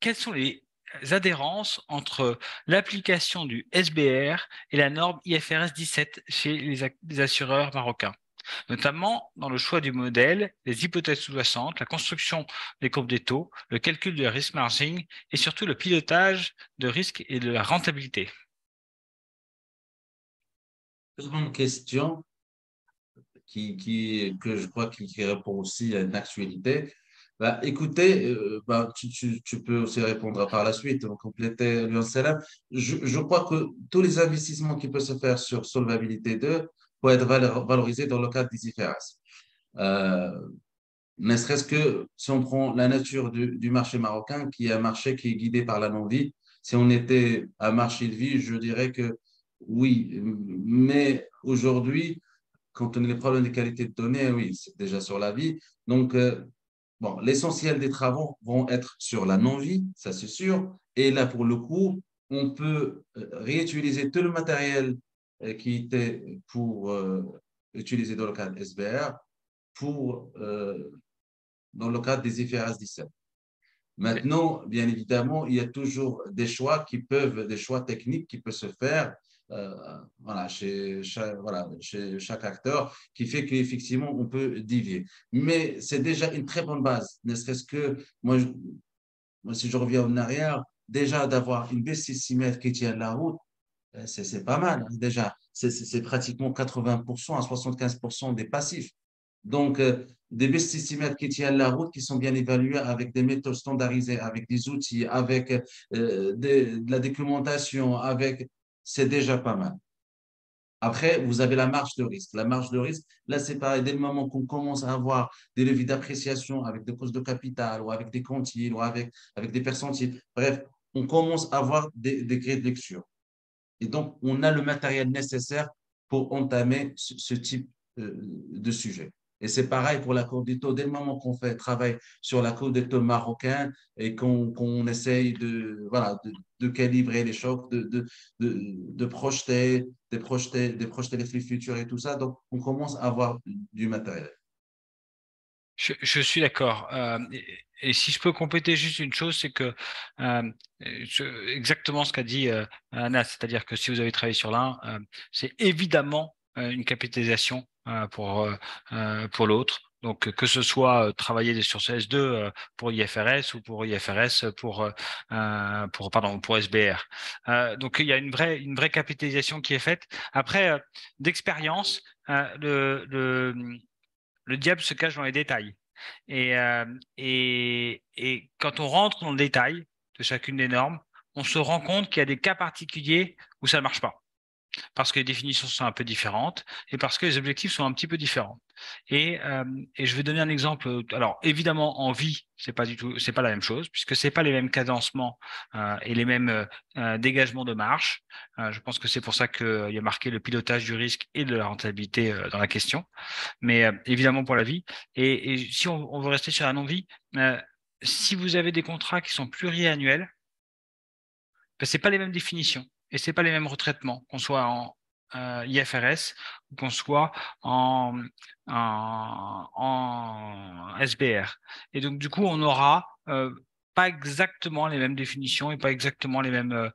quelles sont les adhérences entre l'application du SBR et la norme IFRS 17 chez les assureurs marocains, notamment dans le choix du modèle, les hypothèses sous-jacentes, la construction des courbes des taux, le calcul de risk margin et surtout le pilotage de risque et de la rentabilité. Très bonne question que je crois qui répond aussi à une actualité. Bah, écoutez, tu peux aussi répondre par la suite, donc compléter Lyon Salam. Je crois que tous les investissements qui peuvent se faire sur Solvabilité 2 peuvent être valorisés dans le cadre des IFRS. Euh, ne serait-ce que si on prend la nature du marché marocain, qui est un marché qui est guidé par la non-vie, si on était un marché de vie, je dirais que oui, mais aujourd'hui, quand on a les problèmes de qualité de données, oui, c'est déjà sur la vie. Donc, bon, l'essentiel des travaux vont être sur la non-vie, ça c'est sûr. Et là, pour le coup, on peut réutiliser tout le matériel qui était pour utiliser dans le cadre SBR dans le cadre des IFRS 17. Maintenant, bien évidemment, il y a toujours des choix techniques qui peuvent se faire voilà, chez chaque acteur qui fait qu'effectivement, on peut dévier. Mais c'est déjà une très bonne base, ne serait-ce que moi, si je reviens en arrière, déjà d'avoir une B6 qui tient la route, c'est pas mal, hein, déjà. C'est pratiquement 80% à 75% des passifs. Donc, des besticimètres qui tiennent la route, qui sont bien évalués avec des méthodes standardisées, avec des outils, avec de la documentation, c'est déjà pas mal. Après, vous avez la marge de risque. La marge de risque, là, c'est pareil. Dès le moment qu'on commence à avoir des leviers d'appréciation avec des causes de capital ou avec des quantiles ou avec des percentiles, bref, on commence à avoir des grilles de lecture. Et donc, on a le matériel nécessaire pour entamer ce type de sujet. Et c'est pareil pour la cour des taux. Dès le moment qu'on fait travail sur la cour des taux marocains et qu'on essaye voilà, de calibrer les chocs, de projeter les flux futurs et tout ça, donc on commence à avoir du matériel. Je suis d'accord. Et si je peux compléter juste une chose, c'est que exactement ce qu'a dit Anna, c'est-à-dire que si vous avez travaillé sur l'un, c'est évidemment une capitalisation pour l'autre. Donc que ce soit travailler sur CS2 pour IFRS ou pour IFRS pour SBR. Donc il y a une vraie capitalisation qui est faite. Après, d'expérience, le diable se cache dans les détails. Et quand on rentre dans le détail de chacune des normes, on se rend compte qu'il y a des cas particuliers où ça ne marche pas parce que les définitions sont un peu différentes et parce que les objectifs sont un petit peu différents. Et je vais donner un exemple. Alors évidemment en vie, c'est pas la même chose puisque c'est pas les mêmes cadencements et les mêmes dégagements de marge. Je pense que c'est pour ça qu'il y a marqué le pilotage du risque et de la rentabilité dans la question, mais évidemment pour la vie. Et si on veut rester sur la non-vie, si vous avez des contrats qui sont pluriannuels, ben, c'est pas les mêmes définitions et c'est pas les mêmes retraitements, qu'on soit en IFRS ou qu'on soit en SBR. Et donc du coup, on aura pas exactement les mêmes définitions et pas exactement les mêmes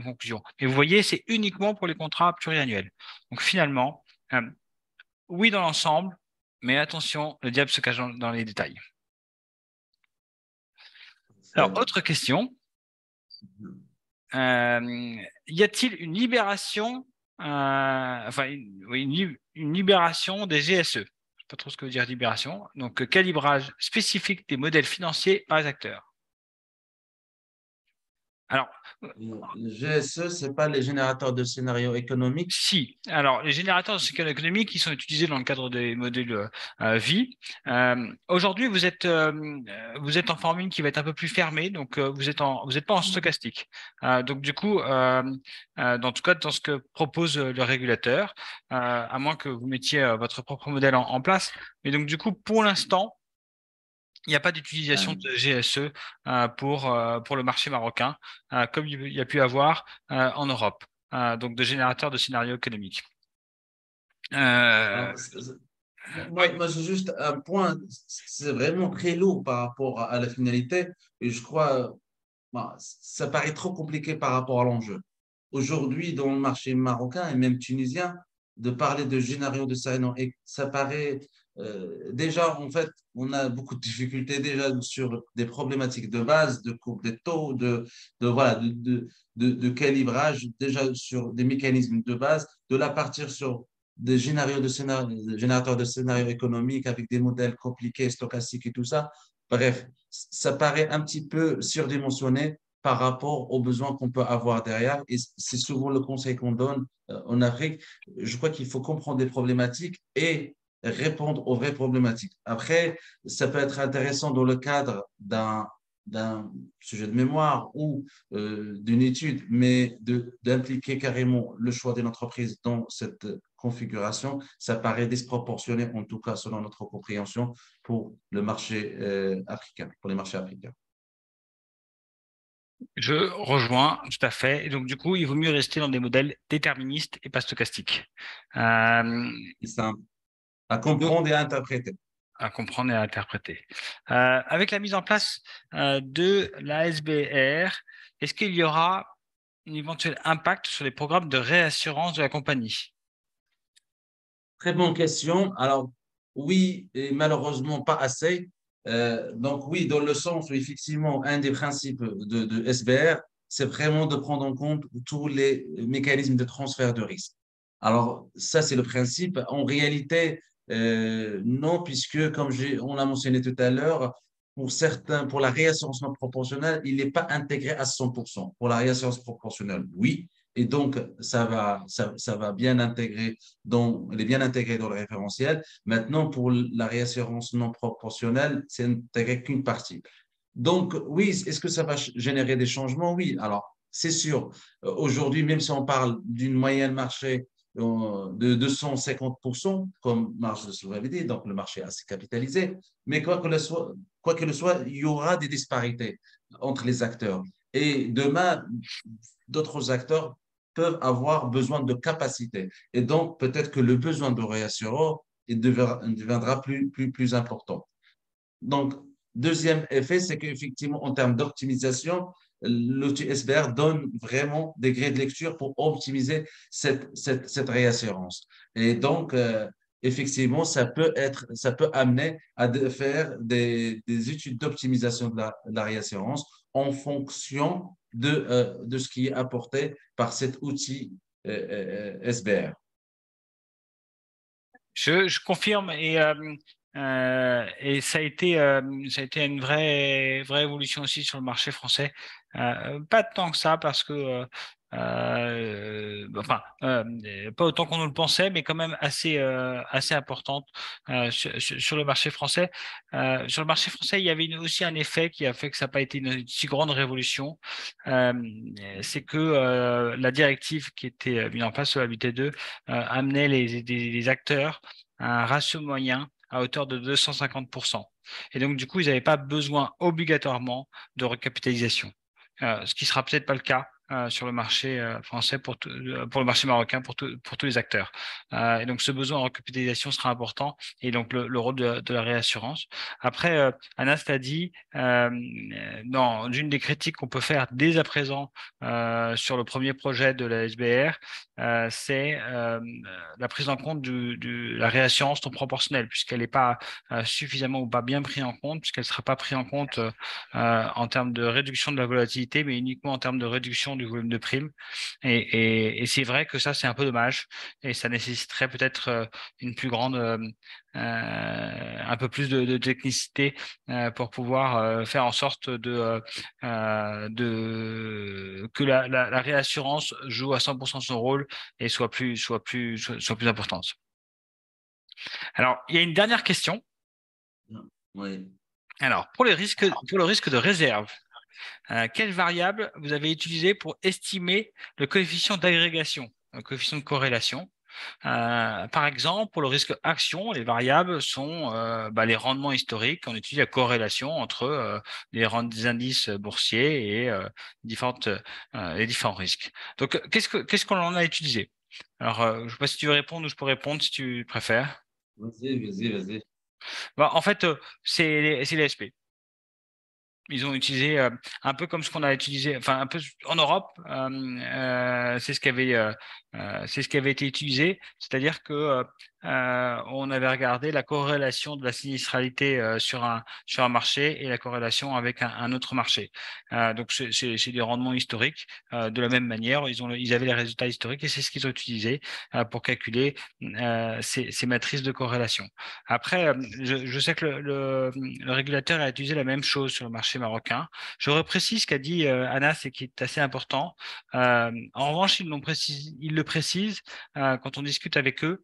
conclusions. Et vous voyez, c'est uniquement pour les contrats pluriannuels. Donc finalement, oui dans l'ensemble, mais attention, le diable se cache dans les détails. Alors, autre question. Y a-t-il une libération, une libération des GSE? Je ne sais pas trop ce que veut dire libération. Donc, calibrage spécifique des modèles financiers par les acteurs. Alors, le GSE, ce n'est pas les générateurs de scénarios économiques. si. Alors, les générateurs de scénarios économiques qui sont utilisés dans le cadre des modèles vie. Aujourd'hui, vous êtes en formule qui va être un peu plus fermée, donc vous êtes pas en stochastique. Donc, du coup, dans tout cas, dans ce que propose le régulateur, à moins que vous mettiez votre propre modèle en place. Mais donc, du coup, pour l'instant, il n'y a pas d'utilisation de GSE pour le marché marocain, comme il y a pu avoir en Europe, donc de générateurs de scénarios économiques. Alors, Oui. moi j'ai juste un point, c'est vraiment très lourd par rapport à la finalité et je crois, ça paraît trop compliqué par rapport à l'enjeu. Aujourd'hui, dans le marché marocain et même tunisien, de parler de scénario de scénario, et ça paraît déjà, en fait, on a beaucoup de difficultés déjà sur des problématiques de base, de courbe des taux, voilà, de calibrage, déjà sur des mécanismes de base, de la partir sur des générateurs de scénarios économiques avec des modèles compliqués, stochastiques et tout ça. Bref, ça paraît un petit peu surdimensionné par rapport aux besoins qu'on peut avoir derrière. Et c'est souvent le conseil qu'on donne en Afrique. Je crois qu'il faut comprendre des problématiques et répondre aux vraies problématiques. Après, ça peut être intéressant dans le cadre d'un d'un sujet de mémoire ou d'une étude, mais d'impliquer carrément le choix d'une entreprise dans cette configuration, ça paraît disproportionné, en tout cas selon notre compréhension, pour le marché africain, pour les marchés africains. Je rejoins tout à fait. Et donc, du coup, il vaut mieux rester dans des modèles déterministes et pas stochastiques. C'est simple à Donc, comprendre et à interpréter. à comprendre et à interpréter. Avec la mise en place de la SBR, est-ce qu'il y aura un éventuel impact sur les programmes de réassurance de la compagnie? Très bonne question. Alors, oui, et malheureusement pas assez. Donc, oui, dans le sens où effectivement, un des principes de SBR, c'est vraiment de prendre en compte tous les mécanismes de transfert de risque. Alors, ça, c'est le principe. En réalité, non, puisque, on l'a mentionné tout à l'heure, pour certains, pour la réassurance non proportionnelle, il n'est pas intégré à 100%. Pour la réassurance proportionnelle, oui. Et donc, ça va bien intégrer elle est bien intégrée dans le référentiel. Maintenant, pour la réassurance non proportionnelle, c'est intégré qu'une partie. Donc, oui, est-ce que ça va générer des changements? Oui. Alors, c'est sûr. Aujourd'hui, même si on parle d'une moyenne marché de 250% comme marge de solvabilité, donc le marché est assez capitalisé, mais quoi que le soit, il y aura des disparités entre les acteurs. Et demain, d'autres acteurs peuvent avoir besoin de capacité. Et donc, peut-être que le besoin de réassurance deviendra plus important. Donc, deuxième effet, c'est qu'effectivement, en termes d'optimisation, l'outil SBR donne vraiment des grilles de lecture pour optimiser cette réassurance. Et donc, effectivement, ça peut amener à faire des études d'optimisation de la réassurance en fonction de ce qui est apporté par cet outil SBR. Je confirme et ça a été une vraie évolution aussi sur le marché français. Pas tant que ça parce que pas autant qu'on nous le pensait, mais quand même assez importante sur le marché français. Sur le marché français, il y avait aussi un effet qui a fait que ça n'a pas été une si grande révolution. Euh, c'est que la directive qui était mise en place sur la BT2 amenait les acteurs à un ratio moyen à hauteur de 250%. Et donc, du coup, ils n'avaient pas besoin obligatoirement de recapitalisation. Ce qui sera peut-être pas le cas sur le marché français pour le marché marocain pour tous les acteurs. Et donc, ce besoin en recapitalisation sera important et donc le rôle de la réassurance. Après, Anas t'a dit, dans une des critiques qu'on peut faire dès à présent sur le premier projet de la SBR, c'est la prise en compte de la réassurance non proportionnelle, puisqu'elle n'est pas suffisamment ou pas bien prise en compte, puisqu'elle ne sera pas prise en compte en termes de réduction de la volatilité, mais uniquement en termes de réduction du volume de primes. Et c'est vrai que ça, c'est un peu dommage, et ça nécessiterait peut-être une plus grande, un peu plus de technicité pour pouvoir faire en sorte que la réassurance joue à 100% son rôle et soit plus importante. Alors, il y a une dernière question. Oui. Alors, pour le risque de réserve, quelle variable vous avez utilisé pour estimer le coefficient d'agrégation, le coefficient de corrélation? Par exemple, pour le risque action, les variables sont les rendements historiques. On utilise la corrélation entre des indices boursiers et les différents risques. Donc, qu'est-ce qu'on en a utilisé? Alors, je ne sais pas si tu veux répondre ou je peux répondre si tu préfères. Vas-y. En fait, c'est les SP. Ils ont utilisé un peu comme ce qu'on a utilisé, enfin un peu en Europe, c'est ce qui avait été utilisé, c'est-à-dire que on avait regardé la corrélation de la sinistralité sur un marché et la corrélation avec un autre marché. Donc c'est des rendements historiques. De la même manière, ils avaient les résultats historiques et c'est ce qu'ils ont utilisé pour calculer ces matrices de corrélation. Après, je sais que le régulateur a utilisé la même chose sur le marché marocain. Je reprécise ce qu'a dit Anas et qui est assez important. En revanche, ils le précisent quand on discute avec eux.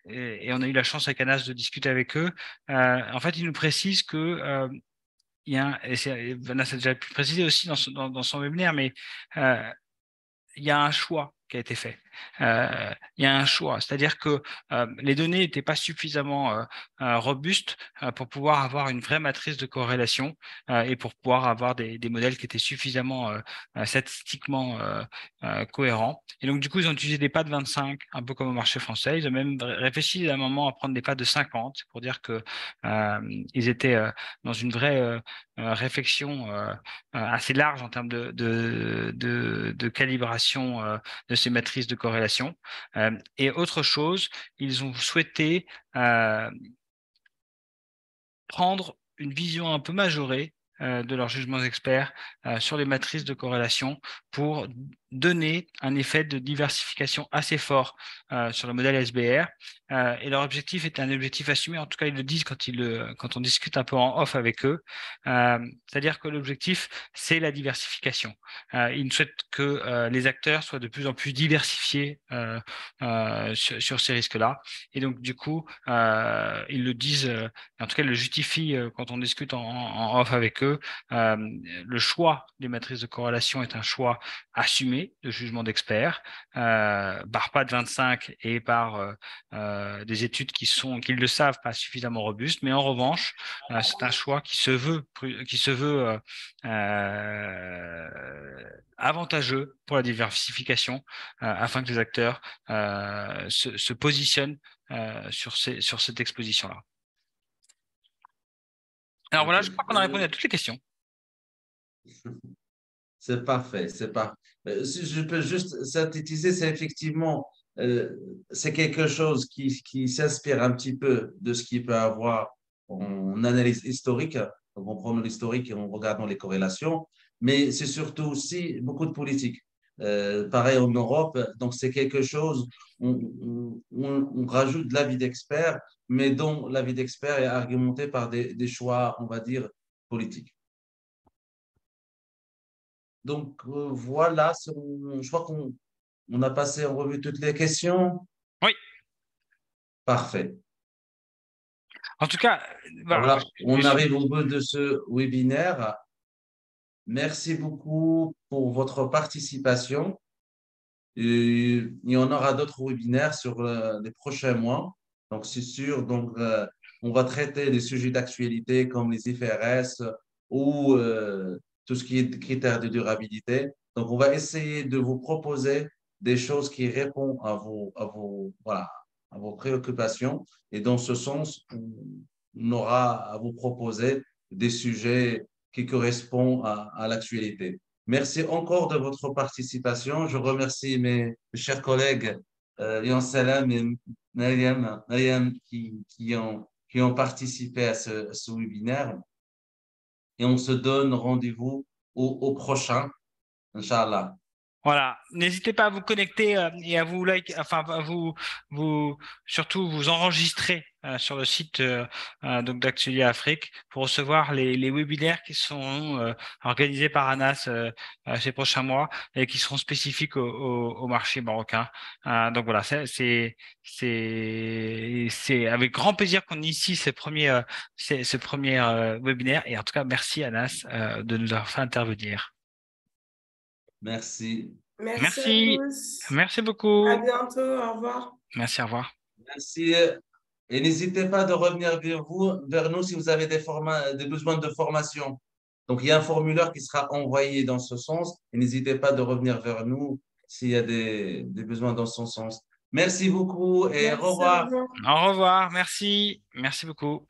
Et on a eu la chance avec Anas de discuter avec eux. En fait, ils nous précisent que et Vanessa a déjà pu préciser aussi dans son webinaire, mais euh, il y a un choix qui a été fait. Il y a un choix, c'est-à-dire que les données n'étaient pas suffisamment robustes pour pouvoir avoir une vraie matrice de corrélation et pour pouvoir avoir des modèles qui étaient suffisamment statistiquement cohérents. Et donc, du coup, ils ont utilisé des pas de 25, un peu comme au marché français. Ils ont même réfléchi à un moment à prendre des pas de 50 pour dire que ils étaient dans une vraie réflexion assez large en termes de calibration de ces matrices de corrélation. Et autre chose, ils ont souhaité prendre une vision un peu majorée de leurs jugements experts sur les matrices de corrélation pour donner un effet de diversification assez fort sur le modèle SBR. Et leur objectif est un objectif assumé, en tout cas ils le disent quand on discute un peu en off avec eux, c'est-à-dire que l'objectif, c'est la diversification. Ils souhaitent que les acteurs soient de plus en plus diversifiés sur ces risques-là. Et donc, du coup, ils le disent en tout cas, ils le justifient quand on discute en off avec eux. Le choix des matrices de corrélation est un choix assumé de jugement d'experts par pas de 25 et par des études qu'ils le savent, pas suffisamment robustes. Mais en revanche, c'est un choix qui se veut avantageux pour la diversification afin que les acteurs se positionnent sur cette exposition-là. Alors voilà, je crois qu'on a répondu à toutes les questions. C'est parfait, c'est parfait. Si je peux juste synthétiser, c'est effectivement, c'est quelque chose qui s'inspire un petit peu de ce qu'il peut avoir en analyse historique, donc en prenant l'historique et en regardant les corrélations, mais c'est surtout aussi beaucoup de politique. Pareil en Europe, donc c'est quelque chose, on rajoute de l'avis d'expert, mais dont l'avis d'expert est argumenté par des choix, on va dire, politiques. Donc voilà, je crois qu'on a passé en revue toutes les questions. Oui, Parfait. en tout cas, voilà, Voilà, on arrive au bout de ce webinaire. Merci beaucoup pour votre participation. Et il y en aura d'autres webinaires sur les prochains mois. Donc, c'est sûr. Donc, on va traiter des sujets d'actualité comme les IFRS ou tout ce qui est critères de durabilité. Donc, on va essayer de vous proposer des choses qui répondent voilà, à vos préoccupations. Et dans ce sens, on aura à vous proposer des sujets qui correspondent à l'actualité. Merci encore de votre participation. Je remercie mes chers collègues Yon Salam et Mariam qui ont participé à ce webinaire. Et on se donne rendez-vous au prochain, Inch'Allah. Voilà, n'hésitez pas à vous connecter et à vous enfin surtout vous enregistrer sur le site donc d'Actualia Afrique pour recevoir les webinaires qui sont organisés par Anas ces prochains mois et qui seront spécifiques au marché marocain. Donc voilà, c'est avec grand plaisir qu'on initie ce premier webinaire et en tout cas merci Anas de nous avoir fait intervenir. Merci. Merci à Merci. tous. Merci À beaucoup. bientôt. Au revoir. Merci, au revoir. Merci. Et n'hésitez pas de revenir vers nous si vous avez des besoins de formation. Donc, il y a un formulaire qui sera envoyé dans ce sens. Et n'hésitez pas de revenir vers nous s'il y a des besoins dans ce sens. Merci beaucoup et au Merci, au revoir. revoir. Au revoir. Merci. Merci beaucoup.